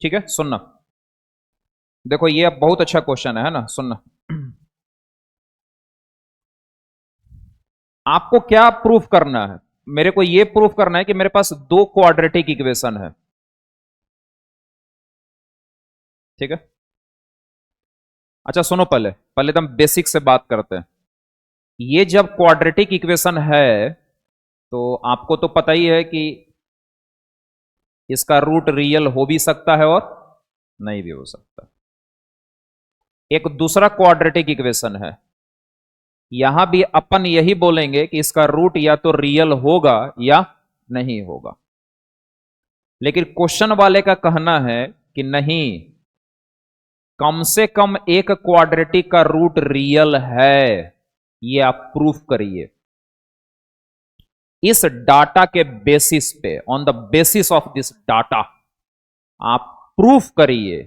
Speaker 1: ठीक है, सुनना। देखो ये अब बहुत अच्छा क्वेश्चन है ना, सुनना। आपको क्या प्रूफ करना है? मेरे को ये प्रूफ करना है कि मेरे पास दो क्वाड्रेटिक इक्वेशन है। ठीक है, अच्छा सुनो, पहले पहले तो हम बेसिक से बात करते हैं। ये जब क्वाड्रेटिक इक्वेशन है, तो आपको तो पता ही है कि इसका रूट रियल हो भी सकता है और नहीं भी हो सकता। एक दूसरा क्वाड्रेटिक इक्वेशन है, यहां भी अपन यही बोलेंगे कि इसका रूट या तो रियल होगा या नहीं होगा। लेकिन क्वेश्चन वाले का कहना है कि नहीं, कम से कम एक क्वाड्रेटिक का रूट रियल है, ये आप प्रूफ करिए। इस डाटा के बेसिस पे, on the basis of this data, आप प्रूफ करिए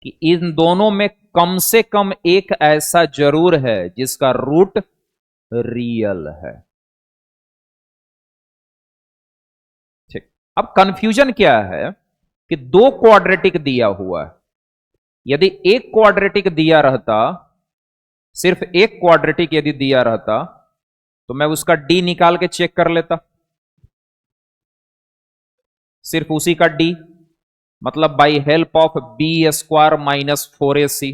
Speaker 1: कि इन दोनों में कम से कम एक ऐसा जरूर है जिसका रूट रियल है। ठीक, अब कंफ्यूजन क्या है कि दो क्वाड्रेटिक दिया हुआ है। यदि एक क्वाड्रेटिक दिया रहता, सिर्फ एक क्वाड्रेटिक यदि दिया रहता, तो मैं उसका डी निकाल के चेक कर लेता, सिर्फ उसी का डी, मतलब by help of b square minus 4ac,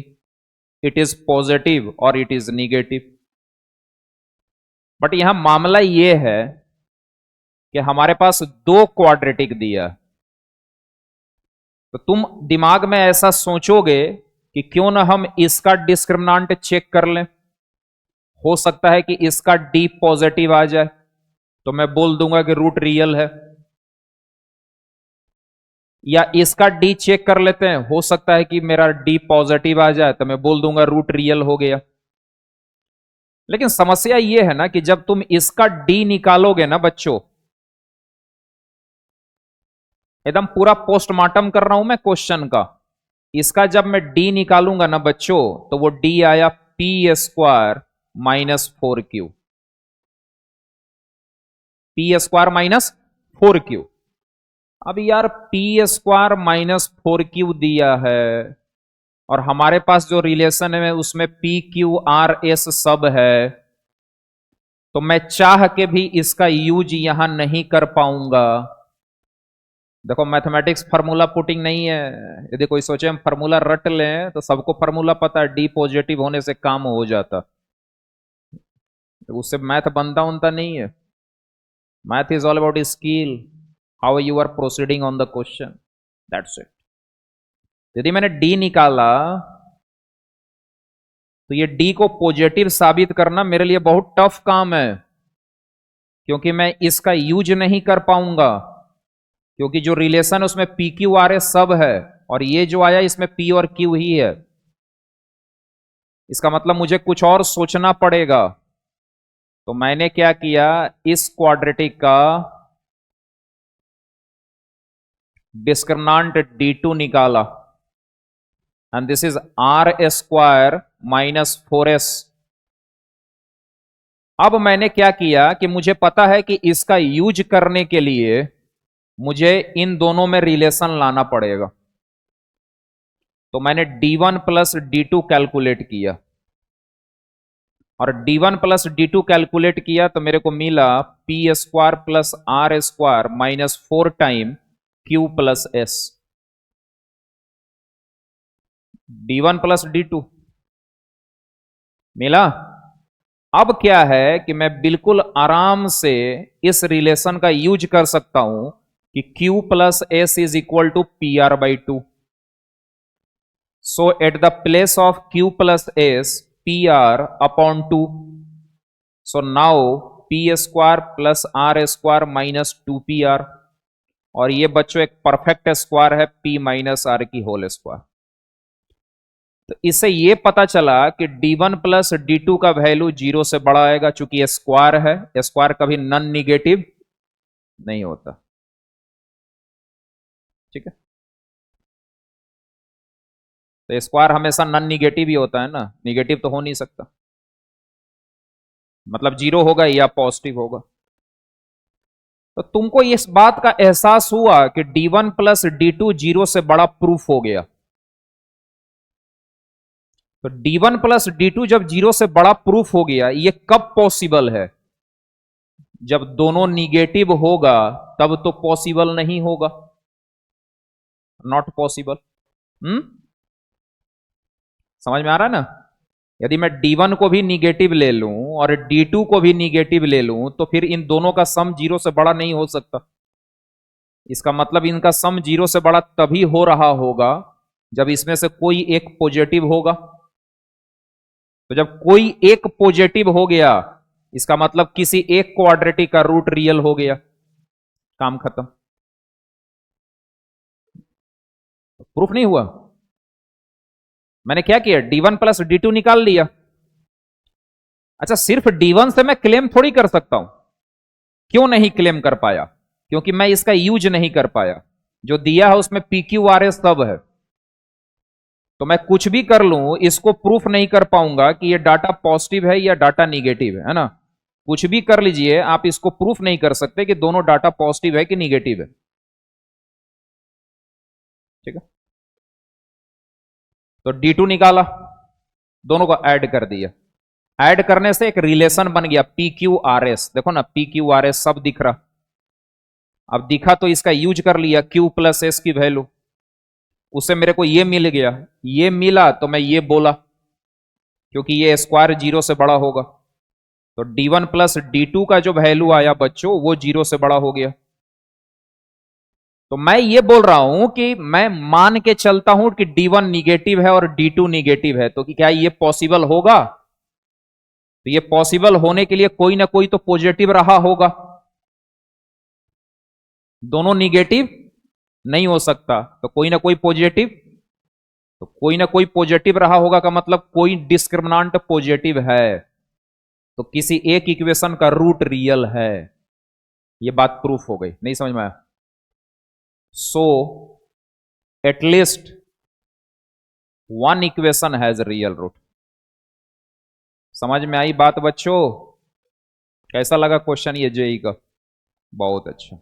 Speaker 1: it is positive और इट इज निगेटिव। बट यहां मामला यह है कि हमारे पास दो क्वाड्रेटिक दिया, तो तुम दिमाग में ऐसा सोचोगे कि क्यों ना हम इसका डिस्क्रिमिनांट चेक कर लें, हो सकता है कि इसका डी पॉजिटिव आ जाए, तो मैं बोल दूंगा कि रूट रियल है। या इसका डी चेक कर लेते हैं, हो सकता है कि मेरा डी पॉजिटिव आ जाए, तो मैं बोल दूंगा रूट रियल हो गया। लेकिन समस्या यह है ना कि जब तुम इसका डी निकालोगे ना बच्चों, एकदम पूरा पोस्टमार्टम कर रहा हूं मैं क्वेश्चन का, इसका जब मैं डी निकालूंगा ना बच्चों, तो वो डी आया P square minus 4q, P square minus 4q। अब यार पी स्क्वायर माइनस 4q दिया है और हमारे पास जो रिलेशन है उसमें पी क्यू आर एस सब है, तो मैं चाह के भी इसका यूज यहां नहीं कर पाऊंगा। देखो मैथमेटिक्स फार्मूला पुटिंग नहीं है। यदि कोई सोचे हम फार्मूला रट लें तो सबको फार्मूला पता है, डी पॉजिटिव होने से काम हो जाता, तो उससे मैथ बनता उनता नहीं है। Math is all about skill, how you are proceeding on the question, that's it. यदि मैंने डी निकाला तो ये डी को पॉजिटिव साबित करना मेरे लिए बहुत टफ काम है, क्योंकि मैं इसका यूज नहीं कर पाऊंगा, क्योंकि जो रिलेशन उसमें पी क्यू आर एस सब है और ये जो आया इसमें पी और क्यू ही है। इसका मतलब मुझे कुछ और सोचना पड़ेगा। तो मैंने क्या किया, इस क्वाड्रेटिक का डिस्क्रिमिनांट D2 निकाला, and this is r square minus 4s। अब मैंने क्या किया कि मुझे पता है कि इसका यूज करने के लिए मुझे इन दोनों में रिलेशन लाना पड़ेगा, तो मैंने D1 प्लस D2 कैलकुलेट किया, और D1 प्लस D2 कैलकुलेट किया तो मेरे को मिला p square plus r square minus 4 time q plus s. D1 plus D2 मिला। अब क्या है कि मैं बिल्कुल आराम से इस रिलेशन का यूज कर सकता हूं कि Q plus s is equal to p r by two. So at the place of Q plus s p r upon two, so now p square plus r square minus 2pr, और ये बच्चों एक perfect square है p minus r की whole square. तो इससे ये पता चला कि D1 प्लस D2 का वैल्यू 0 से बड़ा आएगा, चूंकि ये स्क्वायर है, स्क्वायर कभी नॉन निगेटिव नहीं होता। ठीक है, तो स्क्वायर हमेशा नॉन निगेटिव ही होता है ना, निगेटिव तो हो नहीं सकता, मतलब 0 होगा या पॉजिटिव होगा। तो तुमको इस बात का एहसास हुआ कि D1 प्लस D2 0 से बड़ा प्रूफ हो गया। तो D1 प्लस D2 जब 0 से बड़ा प्रूफ हो गया, ये कब पॉसिबल है? जब दोनों निगेटिव होगा तब तो पॉसिबल नहीं होगा, नॉट पॉसिबल। समझ में आ रहा है ना? यदि मैं D1 को भी निगेटिव ले लूं और D2 को भी निगेटिव ले लूं तो फिर इन दोनों का सम 0 से बड़ा नहीं हो सकता। इसका मतलब इनका सम 0 से बड़ा तभी हो रहा होगा जब इसमें से कोई एक पॉजिटिव होगा। तो जब कोई एक पॉजिटिव हो गया, इसका मतलब किसी एक क्वाड्रेटिक का रूट रियल हो गया, काम खत्म। प्रूफ नहीं हुआ। मैंने क्या किया, D1 प्लस D2 निकाल लिया। अच्छा, सिर्फ D1 से मैं क्लेम थोड़ी कर सकता हूं। क्यों नहीं क्लेम कर पाया? क्योंकि मैं इसका यूज नहीं कर पाया। जो दिया है उसमें PQRS सब है, तो मैं कुछ भी कर लूं इसको प्रूफ नहीं कर पाऊंगा कि ये डाटा पॉजिटिव है या डाटा निगेटिव है ना। कुछ भी कर लीजिए, आप इसको प्रूफ नहीं कर सकते कि दोनों डाटा पॉजिटिव है कि निगेटिव है। ठीक है, तो D2 निकाला, दोनों को ऐड कर दिया। ऐड करने से एक रिलेशन बन गया PQRS। देखो ना, PQRS सब दिख रहा। अब दिखा तो इसका यूज कर लिया, Q प्लस एस की वैल्यू, उससे मेरे को ये मिल गया। ये मिला तो मैं ये बोला, क्योंकि ये स्क्वायर 0 से बड़ा होगा। तो D1 प्लस D2 का जो वैल्यू आया बच्चों, वो 0 से बड़ा हो गया। तो मैं ये बोल रहा हूं कि मैं मान के चलता हूं कि D1 निगेटिव है और D2 निगेटिव है, तो कि क्या ये पॉसिबल होगा? तो ये पॉसिबल होने के लिए कोई ना कोई तो पॉजिटिव रहा होगा। दोनों निगेटिव नहीं हो सकता, तो कोई ना कोई पॉजिटिव, तो कोई ना कोई पॉजिटिव रहा होगा का मतलब कोई डिस्क्रिमिनांट पॉजिटिव है, तो किसी एक इक्वेशन का रूट रियल है। ये बात प्रूफ हो गई, नहीं समझ में आया? So at least one equation has real root. समझ में आई बात बच्चों? कैसा लगा क्वेश्चन ये जेई का? बहुत अच्छा।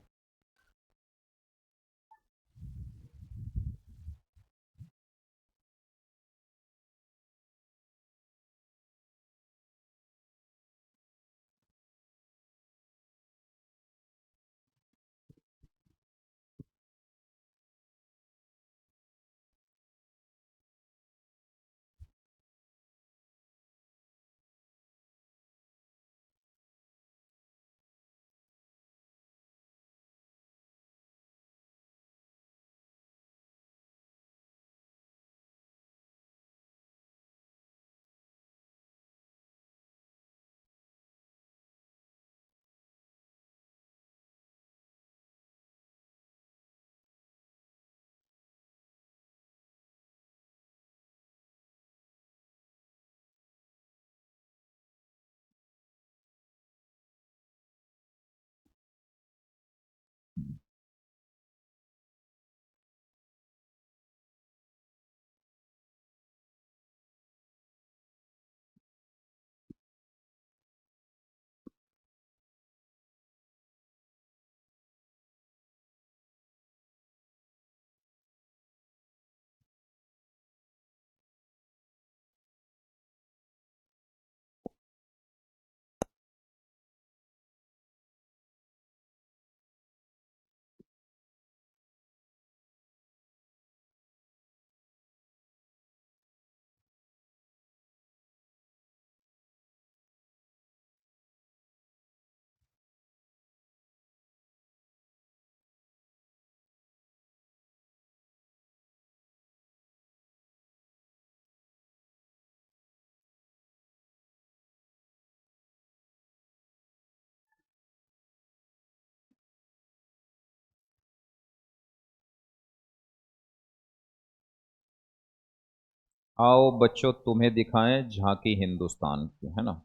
Speaker 1: आओ बच्चों तुम्हें दिखाएं झांकी हिंदुस्तान की, है ना।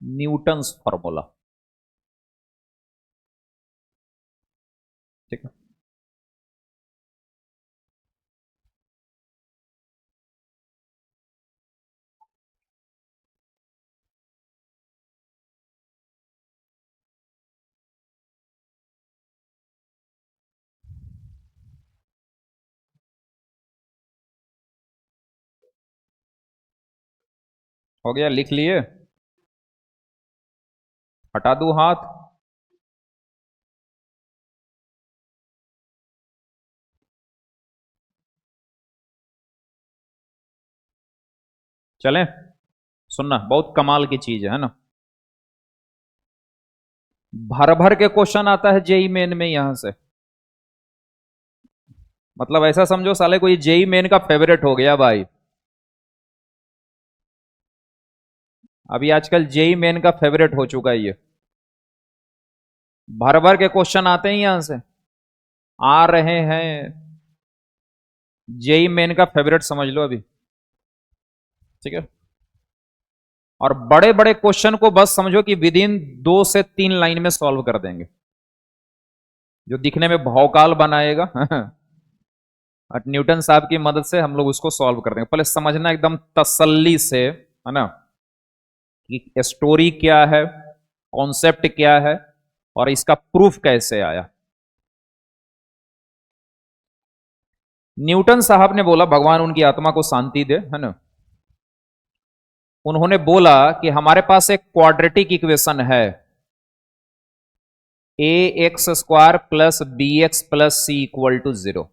Speaker 1: Newton's formula. ठीक है। हो गया, लिख लिए। हटा दूं हाथ। चलें। सुनना, बहुत कमाल की चीज है ना। भर भर के क्वेश्चन आता है जेई मेन में यहां से। मतलब ऐसा समझो साले कोई जेई मेन का फेवरेट हो गया भाई। अभी आजकल जेई मेन का फेवरेट हो चुका है ये। भर भर के क्वेश्चन आते हैं यहां से, आ रहे हैं। जेई मेन का फेवरेट समझ लो अभी। ठीक है। और बड़े बड़े क्वेश्चन को बस समझो कि विद इन 2 से 3 लाइन में सॉल्व कर देंगे, जो दिखने में भौकाल बनाएगा। और न्यूटन साहब की मदद से हम लोग उसको सॉल्व कर देंगे। पहले समझना एकदम तसल्ली से, है ना, कि स्टोरी क्या है, कॉन्सेप्ट क्या है, और इसका प्रूफ कैसे आया। न्यूटन साहब ने बोला, भगवान उनकी आत्मा को शांति दे, है ना। उन्होंने बोला कि हमारे पास एक क्वाड्रेटिक इक्वेशन है, A X square plus B X plus C equal to 0।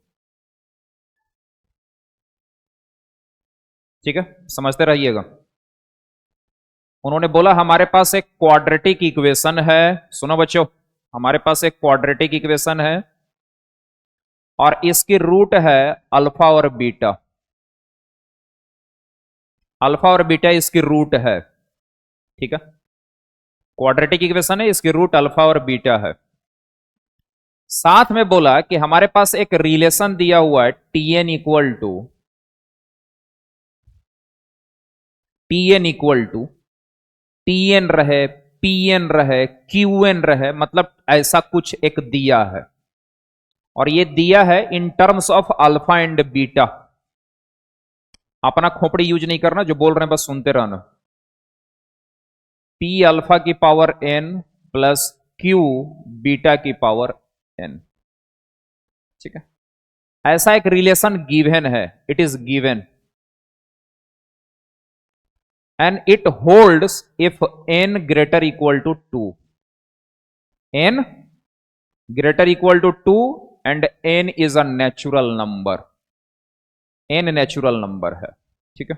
Speaker 1: ठीक है, समझते रहिएगा। उन्होंने बोला हमारे पास एक क्वाड्रेटिक इक्वेशन है, सुनो बच्चों, हमारे पास एक क्वाड्रेटिक इक्वेशन है और इसकी रूट है अल्फा और बीटा। अल्फा और बीटा इसकी रूट है। ठीक है, क्वाड्रेटिक इक्वेशन है, इसकी रूट अल्फा और बीटा है। साथ में बोला कि हमारे पास एक रिलेशन दिया हुआ है t n equal to t n रहे, पीएन रहे, क्यूएन रहे, मतलब ऐसा कुछ एक दिया है। और ये दिया है in terms of alpha and beta. अपना खोपड़ी यूज नहीं करना, जो बोल रहे हैं बस सुनते रहना। पी अल्फा की power n plus q beta की पावर एन। ठीक है, ऐसा एक रिलेशन गिवन है, it is given and it holds if n greater equal to 2। n greater equal to 2 and n is a natural number. n natural number है। ठीक है,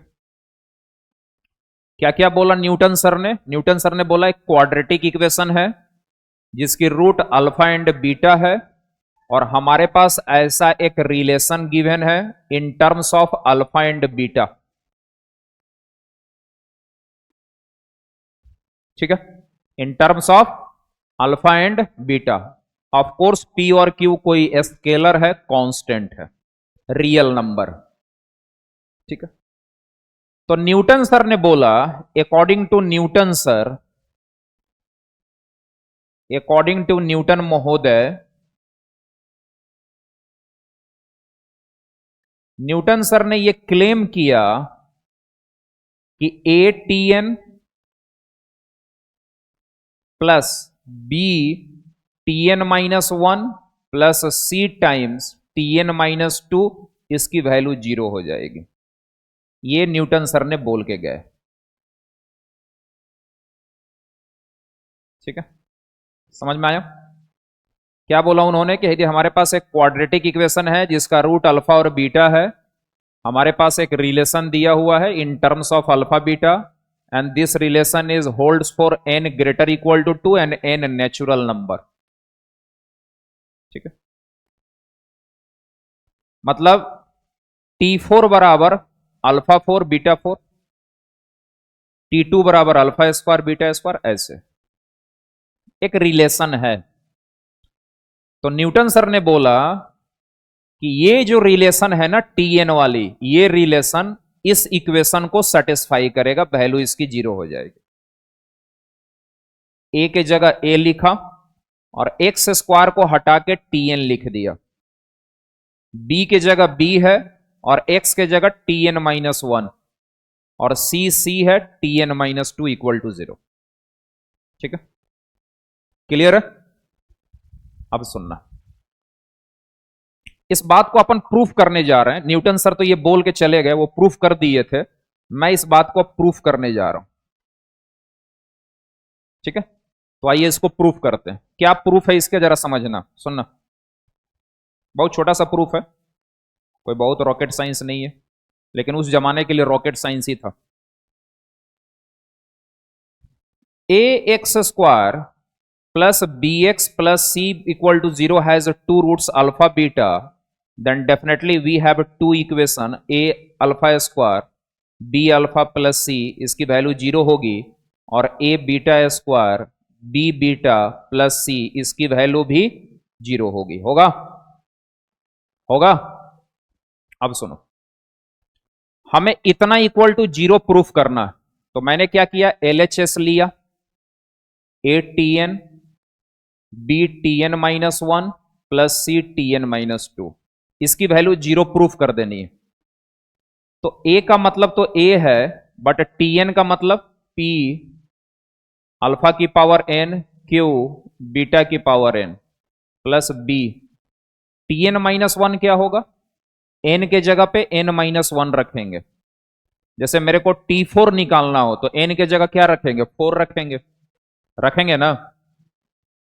Speaker 1: क्या क्या बोला न्यूटन सर ने? न्यूटन सर ने बोला एक क्वाड्रेटिक इक्वेशन है जिसकी रूट अल्फा एंड बीटा है, और हमारे पास ऐसा एक रिलेशन गिवन है in terms of alpha and beta. ठीक है, in terms of alpha and beta. Of course p और क्यू कोई स्केलर है, कांस्टेंट है, रियल नंबर। ठीक है, तो न्यूटन सर ने बोला, according to Newton sir, according to Newton महोदय, न्यूटन सर ने यह क्लेम किया कि a t n plus b t n minus 1 plus c times t n minus 2, इसकी वैल्यू 0 हो जाएगी। ये न्यूटन सर ने बोल के गए। ठीक है, समझ में आया? क्या बोला उन्होंने कि यदि हमारे पास एक क्वाड्रेटिक इक्वेशन है जिसका रूट अल्फा और बीटा है, हमारे पास एक रिलेशन दिया हुआ है in terms of alpha beta, and this relation is holds for n greater equal to 2 and n natural number. ठीक है, मतलब T4 बराबर अल्फा 4 बीटा 4, T2 बराबर अल्फा स्क्वायर बीटा स्क्वायर, ऐसे एक रिलेशन है। तो न्यूटन सर ने बोला कि ये जो रिलेशन है ना Tn वाली, ये रिलेशन इस इक्वेशन को सेटिस्फाई करेगा, वैल्यू इसकी 0 हो जाएगी। ए के जगह ए लिखा और एक्स स्क्वायर को हटा के Tn लिख दिया, बी के जगह बी है और एक्स के जगह Tn-1 और सी है Tn-2 इक्वल टू 0। ठीक है, क्लियर है? अब सुनना, इस बात को अपन प्रूफ करने जा रहे हैं। न्यूटन सर तो ये बोल के चले गए, वो प्रूफ कर दिए थे, मैं इस बात को प्रूफ करने जा रहा हूं। ठीक है, तो आइए इसको प्रूफ करते हैं। क्या प्रूफ है इसके, जरा समझना, सुनना। बहुत छोटा सा प्रूफ है, कोई बहुत रॉकेट साइंस नहीं है, लेकिन उस जमाने के लिए रॉकेट साइंस ही था। A X square plus B X plus C equal to 0 has 2 roots alpha beta, then definitely we have two equation, a alpha square b alpha plus C, इसकी वैल्यू 0 होगी, और a beta square b beta plus C, इसकी value भी 0 होगी। होगा? होगा? अब सुनो, हमें इतना इक्वल टू 0 प्रूफ करना है, तो मैंने क्या किया, LHS लिया, a Tn b Tn-1 plus c Tn-2, इसकी वैल्यू 0 प्रूफ कर देनी है। तो a का मतलब तो a है, बट Tn का मतलब p अल्फा की पावर n q बीटा की power n plus b। Tn-1 क्या होगा, n के जगह पे n-1 रखेंगे। जैसे मेरे को T4 निकालना हो तो n के जगह क्या रखेंगे, 4 रखेंगे, रखेंगे ना।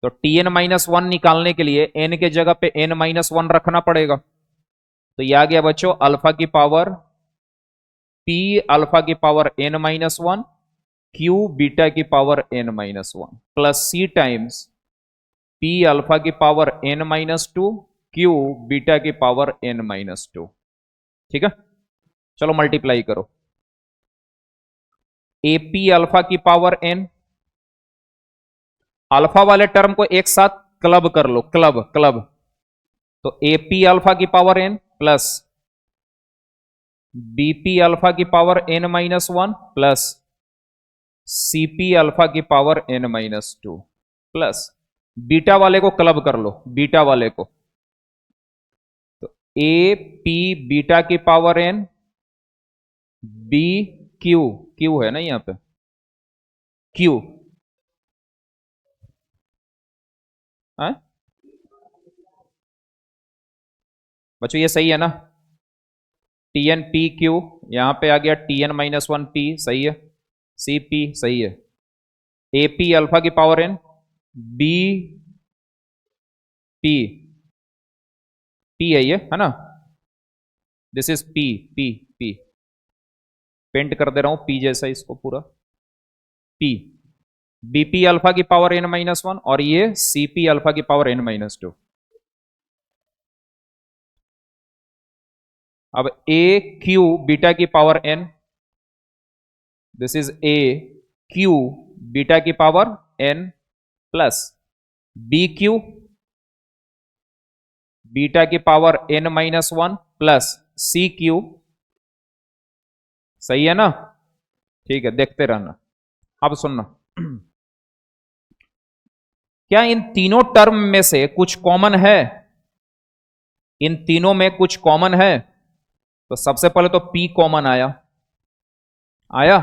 Speaker 1: तो Tn-1 निकालने के लिए n के जगह पे n-1 रखना पड़ेगा। तो ये आ गया बच्चों अल्फा की पावर p अल्फा की पावर n-1 q बीटा की power n-1 plus c times p alpha की पावर n-2 q बीटा की पावर n-2। ठीक है, चलो मल्टीप्लाई करो, ap अल्फा की पावर n, अल्फा वाले टर्म को एक साथ क्लब कर लो, क्लब क्लब, तो ap अल्फा की power n plus bp alpha की power n-1 plus cp alpha की पावर n-2 प्लस बीटा वाले को क्लब कर लो, बीटा वाले को, तो a p बीटा की power n, b q, q है ना यहां पे, q है बच्चों, ये सही है ना, Tn p q, यहां पे आ गया Tn-1 p, सही है, cp सही है, ap अल्फा की power n, b p, p है ये, है ना, this is p, p p, paint कर दे रहा हूं p जैसा इसको पूरा, p, bp अल्फा की पावर n-1 और ये cp अल्फा की पावर n-2। अब a q बीटा की power n, this is a q beta की power n plus b q beta की power n-1 plus c q, सही है ना। ठीक है, देखते रहना। अब सुनना, क्या इन तीनों टर्म में से कुछ कॉमन है, इन तीनों में कुछ कॉमन है, तो सबसे पहले तो p कॉमन आया, आया,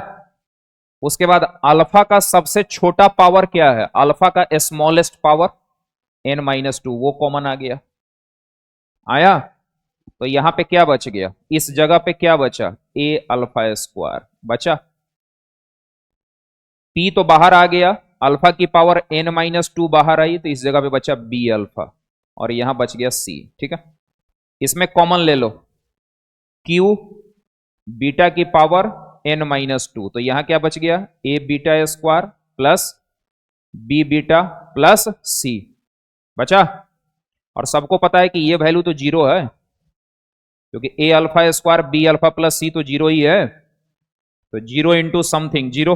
Speaker 1: उसके बाद अल्फा का सबसे छोटा पावर क्या है, अल्फा का स्मॉलेस्ट पावर n-2, वो कॉमन आ गया, आया। तो यहां पे क्या बच गया, इस जगह पे क्या बचा, a अल्फा स्क्वायर बचा, p तो बाहर आ गया, अल्फा की पावर n-2 बाहर आई, तो इस जगह पे बचा b अल्फा और यहां बच गया c। ठीक है, इसमें कॉमन ले लो, q बीटा की पावर n-2, तो यहां क्या बच गया, a beta square plus b beta plus c बचा, और सबको पता है कि ये वैल्यू तो 0 है, क्योंकि A alpha square B alpha plus C तो जीरो ही है, तो जीरो इंटू समथिंग जीरो,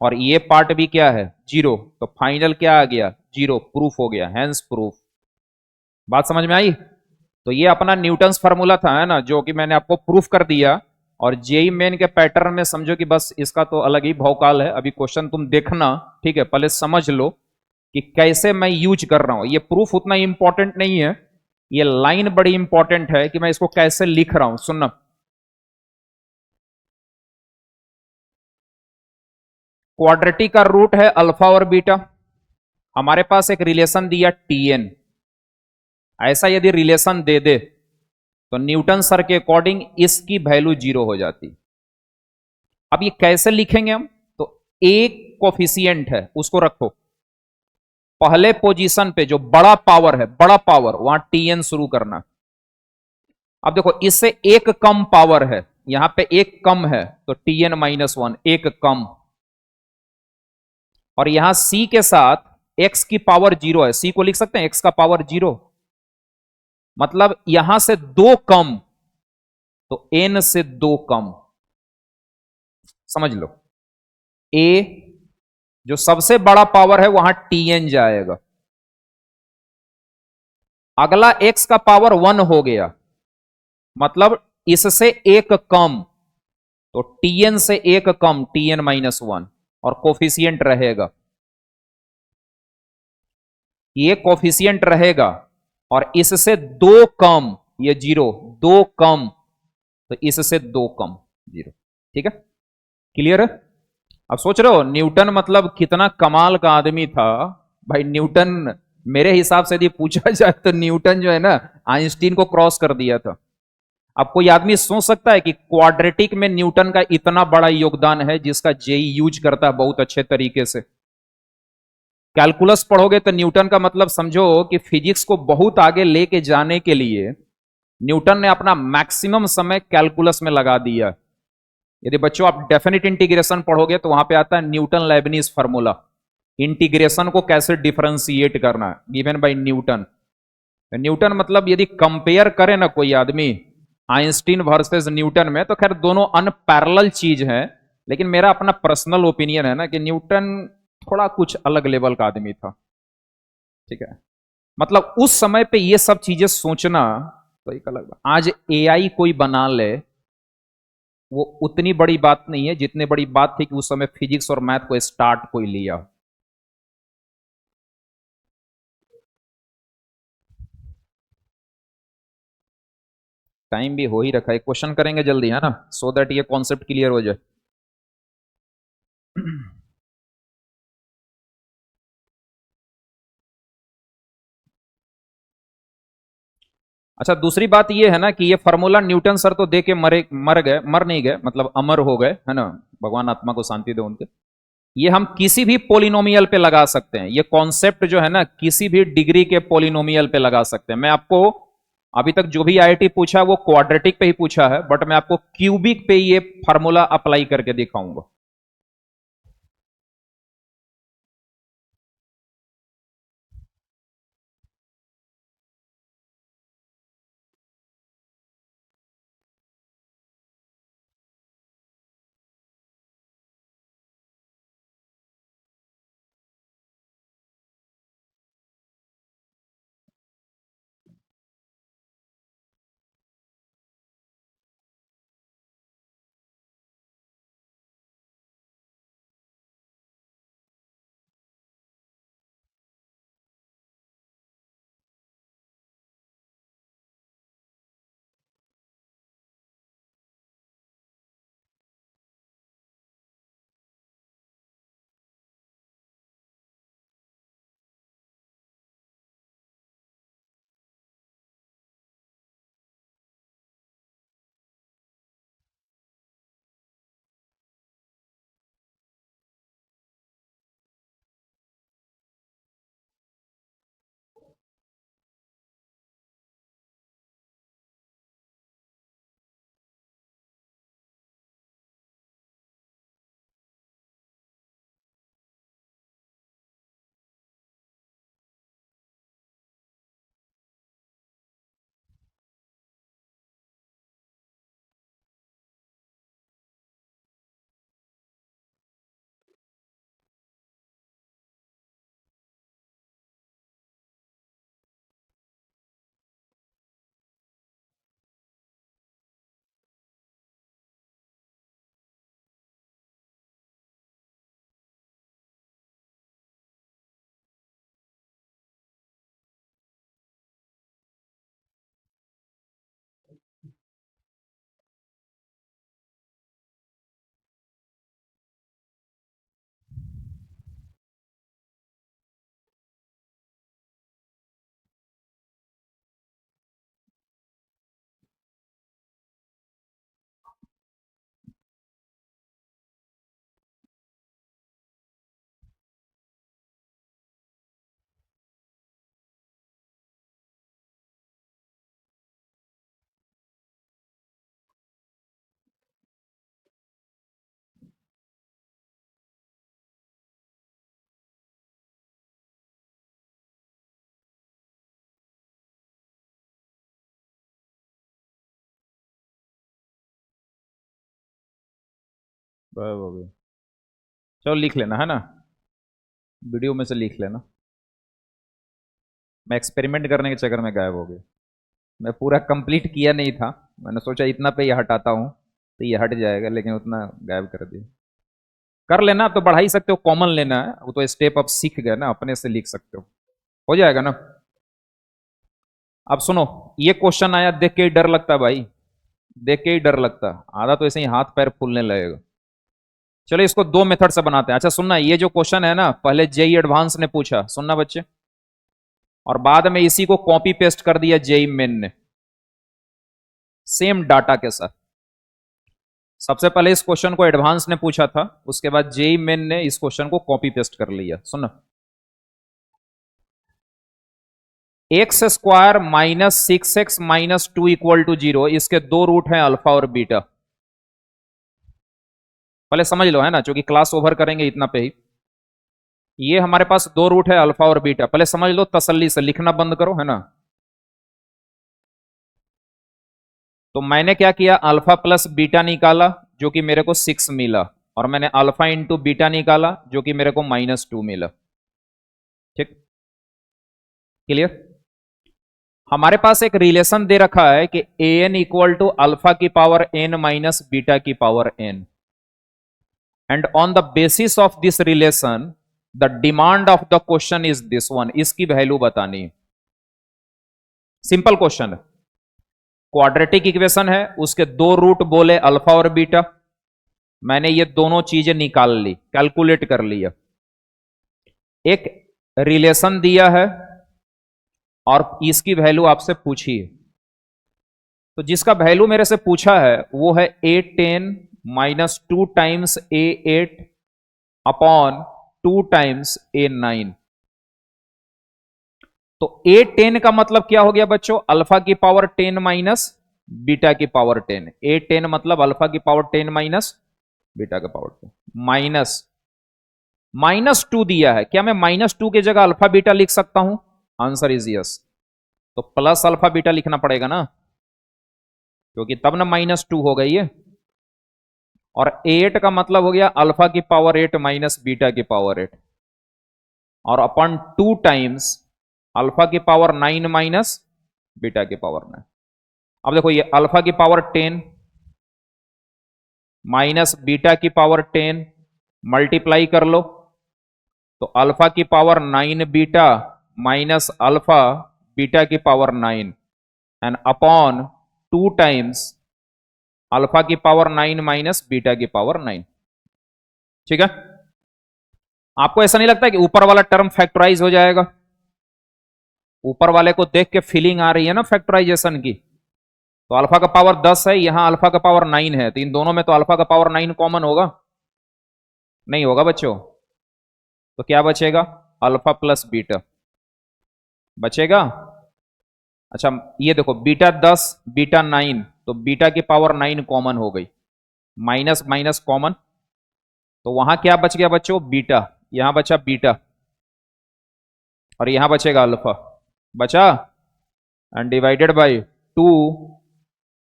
Speaker 1: और ये पार्ट भी क्या है जीरो, तो फाइनल क्या आ गया जीरो, प्रूफ हो गया, हैंस प्रूफ। बात समझ में आई? तो ये अपना न्यूटन्स फार्मूला था, है ना, जो कि मैंने आपको प्रूफ कर दिया। और जेई मेन के पैटर्न में समझो कि बस इसका तो अलग ही भौकाल है। अभी क्वेश्चन तुम देखना, ठीक है, पहले समझ लो कि कैसे मैं यूज कर रहा हूं। ये प्रूफ उतना इंपॉर्टेंट नहीं है, ये लाइन बड़ी इंपॉर्टेंट है कि मैं इसको कैसे लिख रहा हूं। सुनना, क्वाड्रेटिक का रूट है अल्फा और बीटा। हमारे पास एक रिलेशन दिया टीएन, ऐसा यदि रिलेशन दे दे तो न्यूटन सर के अकॉर्डिंग इसकी वैल्यू जीरो हो जाती। अब ये कैसे लिखेंगे हम? तो एक कोफिशियंट है उसको रखो पहले पोजीशन पे, जो बड़ा पावर है, बड़ा पावर वहां टीएन शुरू करना। अब देखो इससे एक कम पावर है, यहां पे एक कम है तो टीएन माइनस वन, एक कम। और यहां सी के साथ एक्स की पावर जीरो है, सी को लिख सकते हैं एक्स का पावर जीरो, मतलब यहां से दो कम, तो एन से दो कम। समझ लो, ए जो सबसे बड़ा पावर है वहां टीएन जाएगा। अगला एक्स का पावर वन हो गया, मतलब इससे एक कम, तो टीएन से एक कम टीएन माइनस वन, और कोफिशियंट रहेगा, ये कोफिशियंट रहेगा। और इससे दो कम, ये जीरो, दो कम, तो इससे दो कम जीरो। ठीक है, क्लियर है? अब सोच रहे हो न्यूटन मतलब कितना कमाल का आदमी था भाई। न्यूटन मेरे हिसाब से यदि पूछा जाए तो न्यूटन जो है ना, आइंस्टीन को क्रॉस कर दिया था। अब कोई आदमी सोच सकता है कि क्वाड्रेटिक में न्यूटन का इतना बड़ा योगदान है, जिसका जेई यूज करता है बहुत अच्छे तरीके से। कैलकुलस पढ़ोगे तो न्यूटन का मतलब समझो कि फिजिक्स को बहुत आगे लेके जाने के लिए न्यूटन ने अपना मैक्सिमम समय कैलकुलस में लगा दिया। यदि बच्चों आप डेफिनेट इंटीग्रेशन पढ़ोगे तो वहां पे आता है न्यूटन लेबनीज फार्मूला, इंटीग्रेशन को कैसे डिफरेंशिएट करना, गिवन बाय न्यूटन। न्यूटन मतलब यदि कंपेयर करे ना कोई आदमी आइंस्टीन वर्सेस न्यूटन में, तो खैर दोनों अनपैरेलल चीज है, लेकिन मेरा अपना पर्सनल ओपिनियन है ना कि न्यूटन थोड़ा कुछ अलग लेवल का आदमी था। ठीक है, मतलब उस समय पे ये सब चीजें सोचना तो एक अलग बात। आज एआई कोई बना ले, वो उतनी बड़ी बात नहीं है जितनी बड़ी बात थी कि उस समय फिजिक्स और मैथ को स्टार्ट कोई लिया। टाइम भी हो ही रखा है, क्वेश्चन करेंगे जल्दी, है ना, सो दैट ये कॉन्सेप्ट क्लियर हो जाए। अच्छा, दूसरी बात ये है ना कि ये फार्मूला न्यूटन सर तो दे के मर गए, मर नहीं गए, मतलब अमर हो गए, है ना, भगवान आत्मा को शांति दे उनके। ये हम किसी भी पोलिनोमियल पे लगा सकते हैं, ये कॉन्सेप्ट जो है ना किसी भी डिग्री के पोलिनोमियल पे लगा सकते हैं। मैं आपको अभी तक जो भी आईआईटी पूछा वो क्वाड्रेटिक पे ही पूछा है, बट मैं आपको क्यूबिक पे ये फार्मूला अप्लाई करके दिखाऊंगा। गायब हो गई। चलो लिख लेना है ना, वीडियो में से लिख लेना। मैं एक्सपेरिमेंट करने के चक्कर में गायब हो गई। मैं पूरा कंप्लीट किया नहीं था, मैंने सोचा इतना पे ही हटाता हूँ तो ये हट जाएगा, लेकिन उतना गायब कर दिया। कर लेना, आप तो बढ़ा ही सकते हो, कॉमन लेना है वो तो स्टेप आप सीख गए ना, अपने से लिख सकते हो जाएगा ना। अब सुनो, ये क्वेश्चन आया, देख के ही डर लगता है भाई, देख के ही डर लगता है, आधा तो ऐसे ही हाथ पैर फूलने लगेगा। चलो इसको दो मेथड से बनाते हैं। अच्छा सुनना, ये जो क्वेश्चन है ना, पहले जेई एडवांस ने पूछा, सुनना बच्चे, और बाद में इसी को कॉपी पेस्ट कर दिया जेई मेन ने, सेम डाटा के साथ। सबसे पहले इस क्वेश्चन को एडवांस ने पूछा था, उसके बाद जेई मेन ने इस क्वेश्चन को कॉपी पेस्ट कर लिया। सुनना, x square minus 6x minus 2 equal to 0, इसके दो रूट हैं अल्फा और बीटा। पहले समझ लो है ना, क्योंकि क्लास ओवर करेंगे इतना पे ही। ये हमारे पास दो रूट है अल्फा और बीटा, पहले समझ लो तसल्ली से, लिखना बंद करो है ना। तो मैंने क्या किया, अल्फा प्लस बीटा निकाला जो कि मेरे को 6 मिला, और मैंने अल्फा इंटू बीटा निकाला जो कि मेरे को -2 मिला। ठीक, क्लियर। हमारे पास एक रिलेशन दे रखा है कि a n equal to alpha की पावर एन माइनस बीटा की power n, and on the basis of this relation the demand of the question is this one, इसकी वैल्यू बतानी है। सिंपल क्वेश्चन है, क्वाड्रेटिक इक्वेशन है, उसके दो root बोले अल्फा और बीटा, मैंने ये दोनों चीजें निकाल ली, कैलकुलेट कर लिया। एक रिलेशन दिया है और इसकी वैल्यू आपसे पूछी है, तो जिसका वैल्यू मेरे से पूछा है वो है A10 minus 2 times A8 upon 2 times A9। तो A10 का मतलब क्या हो गया बच्चों, अल्फा की पावर 10 माइनस बीटा की पावर 10। A10 मतलब अल्फा की पावर 10 माइनस बीटा का पावर 10, -2 दिया है। क्या मैं -2 की जगह अल्फा बीटा लिख सकता हूं? Answer is yes. तो प्लस अल्फा बीटा लिखना पड़ेगा ना, क्योंकि तब ना -2 हो गई है। और 8 का मतलब हो गया अल्फा की पावर 8 माइनस बीटा की पावर 8, और अपन 2 टाइम्स अल्फा की पावर 9 माइनस बीटा की पावर 9। अब देखो ये अल्फा की पावर 10 माइनस बीटा की पावर 10 मल्टीप्लाई कर लो, तो अल्फा की power 9 beta minus alpha beta की power 9 and upon 2 times alpha की पावर 9 माइनस बीटा की पावर 9। ठीक है, आपको ऐसा नहीं लगता कि ऊपर वाला टर्म फैक्टराइज हो जाएगा? ऊपर वाले को देख के फीलिंग आ रही है ना फैक्टराइजेशन की। तो अल्फा का पावर 10 है, यहां अल्फा का पावर 9 है, तो इन दोनों में तो अल्फा का पावर 9 कॉमन होगा? नहीं होगा बच्चों। तो क्या बचेगा, अल्फा प्लस बीटा बचेगा। अच्छा ये देखो, बीटा 10 बीटा 9, तो बीटा की पावर 9 कॉमन हो गई, माइनस माइनस कॉमन, तो वहां क्या बच गया बच्चों, बीटा। यहां बचा बीटा और यहां बचेगा अल्फा, बचा, एंड डिवाइडेड बाय 2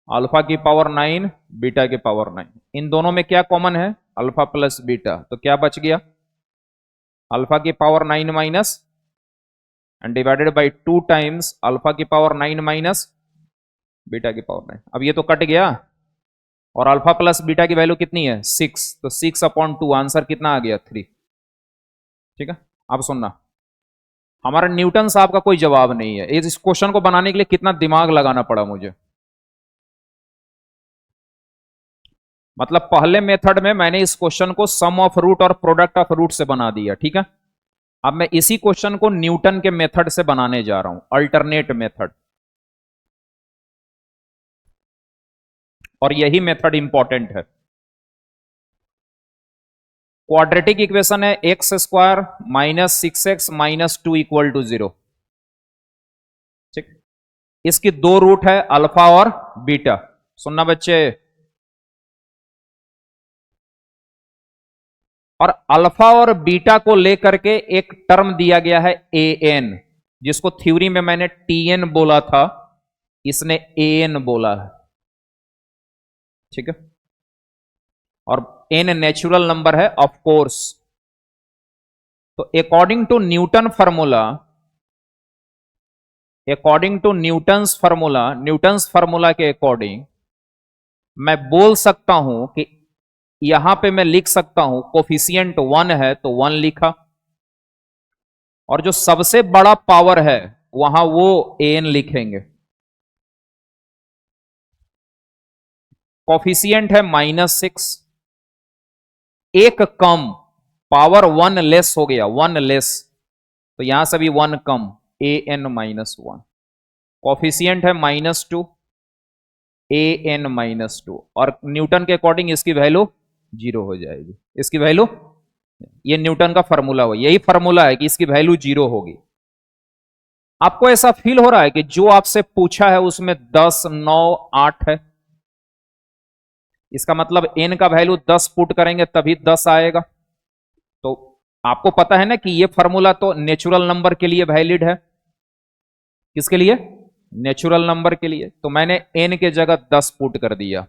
Speaker 1: अल्फा की पावर 9 बीटा की पावर 9। इन दोनों में क्या कॉमन है, अल्फा प्लस बीटा, तो क्या बच गया, अल्फा की power 9 minus and divided by 2 times alpha की पावर 9 माइनस बीटा की पावर 9। अब ये तो कट गया, और अल्फा प्लस बीटा की वैल्यू कितनी है, 6, तो 6/2, आंसर कितना आ गया, 3। ठीक है, अब सुनना, हमारा न्यूटन साहब का कोई जवाब नहीं है। इस क्वेश्चन को बनाने के लिए कितना दिमाग लगाना पड़ा मुझे, मतलब पहले मेथड में मैंने इस क्वेश्चन को सम ऑफ रूट और प्रोडक्ट ऑफ रूट से बना दिया। ठीक है, अब मैं इसी क्वेश्चन को न्यूटन के मेथड से बनाने जा रहा हूं, अल्टरनेट मेथड, और यही मेथड इंपॉर्टेंट है। क्वाड्रेटिक इक्वेशन है x square minus 6x minus 2 equal to 0। ठीक, इसकी दो रूट है अल्फा और बीटा। सुनना बच्चे, और अल्फा और बीटा को लेकर के एक टर्म दिया गया है ए एन, जिसको थ्योरी में मैंने टी एन बोला था, इसने ए एन बोला है। ठीक है, और एन नेचुरल नंबर है ऑफ कोर्स। तो according to Newton formula, Newton's formula के अकॉर्डिंग मैं बोल सकता हूं कि यहां पे मैं लिख सकता हूं कोफिशिएंट 1 है तो 1 लिखा, और जो सबसे बड़ा पावर है वहां वो एन लिखेंगे। कोफिशिएंट है -6, एक कम, पावर 1 लेस हो गया, 1 लेस, तो यहां से भी 1 कम, ए एन -1। कोफिशिएंट है -2, ए एन -2, और न्यूटन के अकॉर्डिंग इसकी वैल्यू 0 हो जाएगी। इसकी वैल्यू, ये न्यूटन का फॉर्मूला हो, यही फॉर्मूला है कि इसकी वैल्यू 0 होगी। आपको ऐसा फील हो रहा है कि जो आपसे पूछा है उसमें 10, 9, 8 है, इसका मतलब n का वैल्यू 10 पुट करेंगे तभी 10 आएगा। तो आपको पता है ना कि ये फॉर्मूला तो नेचुरल नंबर के लिए वैलिड है। किसके लिए? नेचुरल नंबर के लिए। तो मैंने n के जगह 10 पुट कर दिया।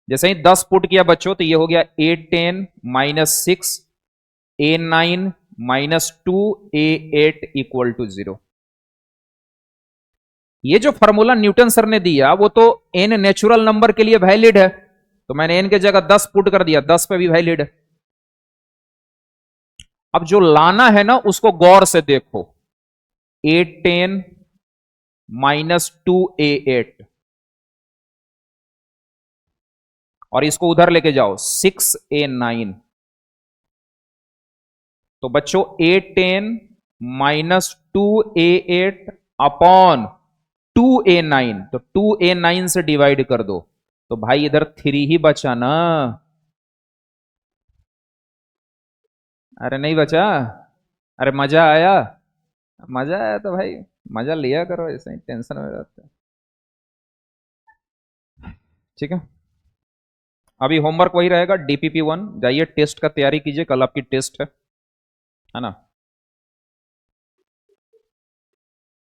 Speaker 1: जैसे ही 10 पुट किया बच्चों तो ये हो गया A10 -6 A9 -2 A8 equal to 0। ये जो फॉर्मूला न्यूटन सर ने दिया वो तो n नेचुरल नंबर के लिए वैलिड है, तो मैंने n के जगह 10 पुट कर दिया, 10 पे भी वैलिड है। अब जो लाना है ना उसको गौर से देखो, A10 -2 A8, और इसको उधर लेके जाओ 6 A9। तो बच्चों A10 -2 A8 अपॉन 2 A9, तो 2 A9 से डिवाइड कर दो, तो भाई इधर 3 ही बचा ना। अरे नहीं बचा? अरे मजा आया? मजा आया तो भाई मजा लिया करो, ऐसे ही टेंशन में रहते हैं। ठीक है, अभी होमवर्क वही रहेगा, DPP 1 जाइए टेस्ट का तैयारी कीजिए, कल आपकी टेस्ट है ना।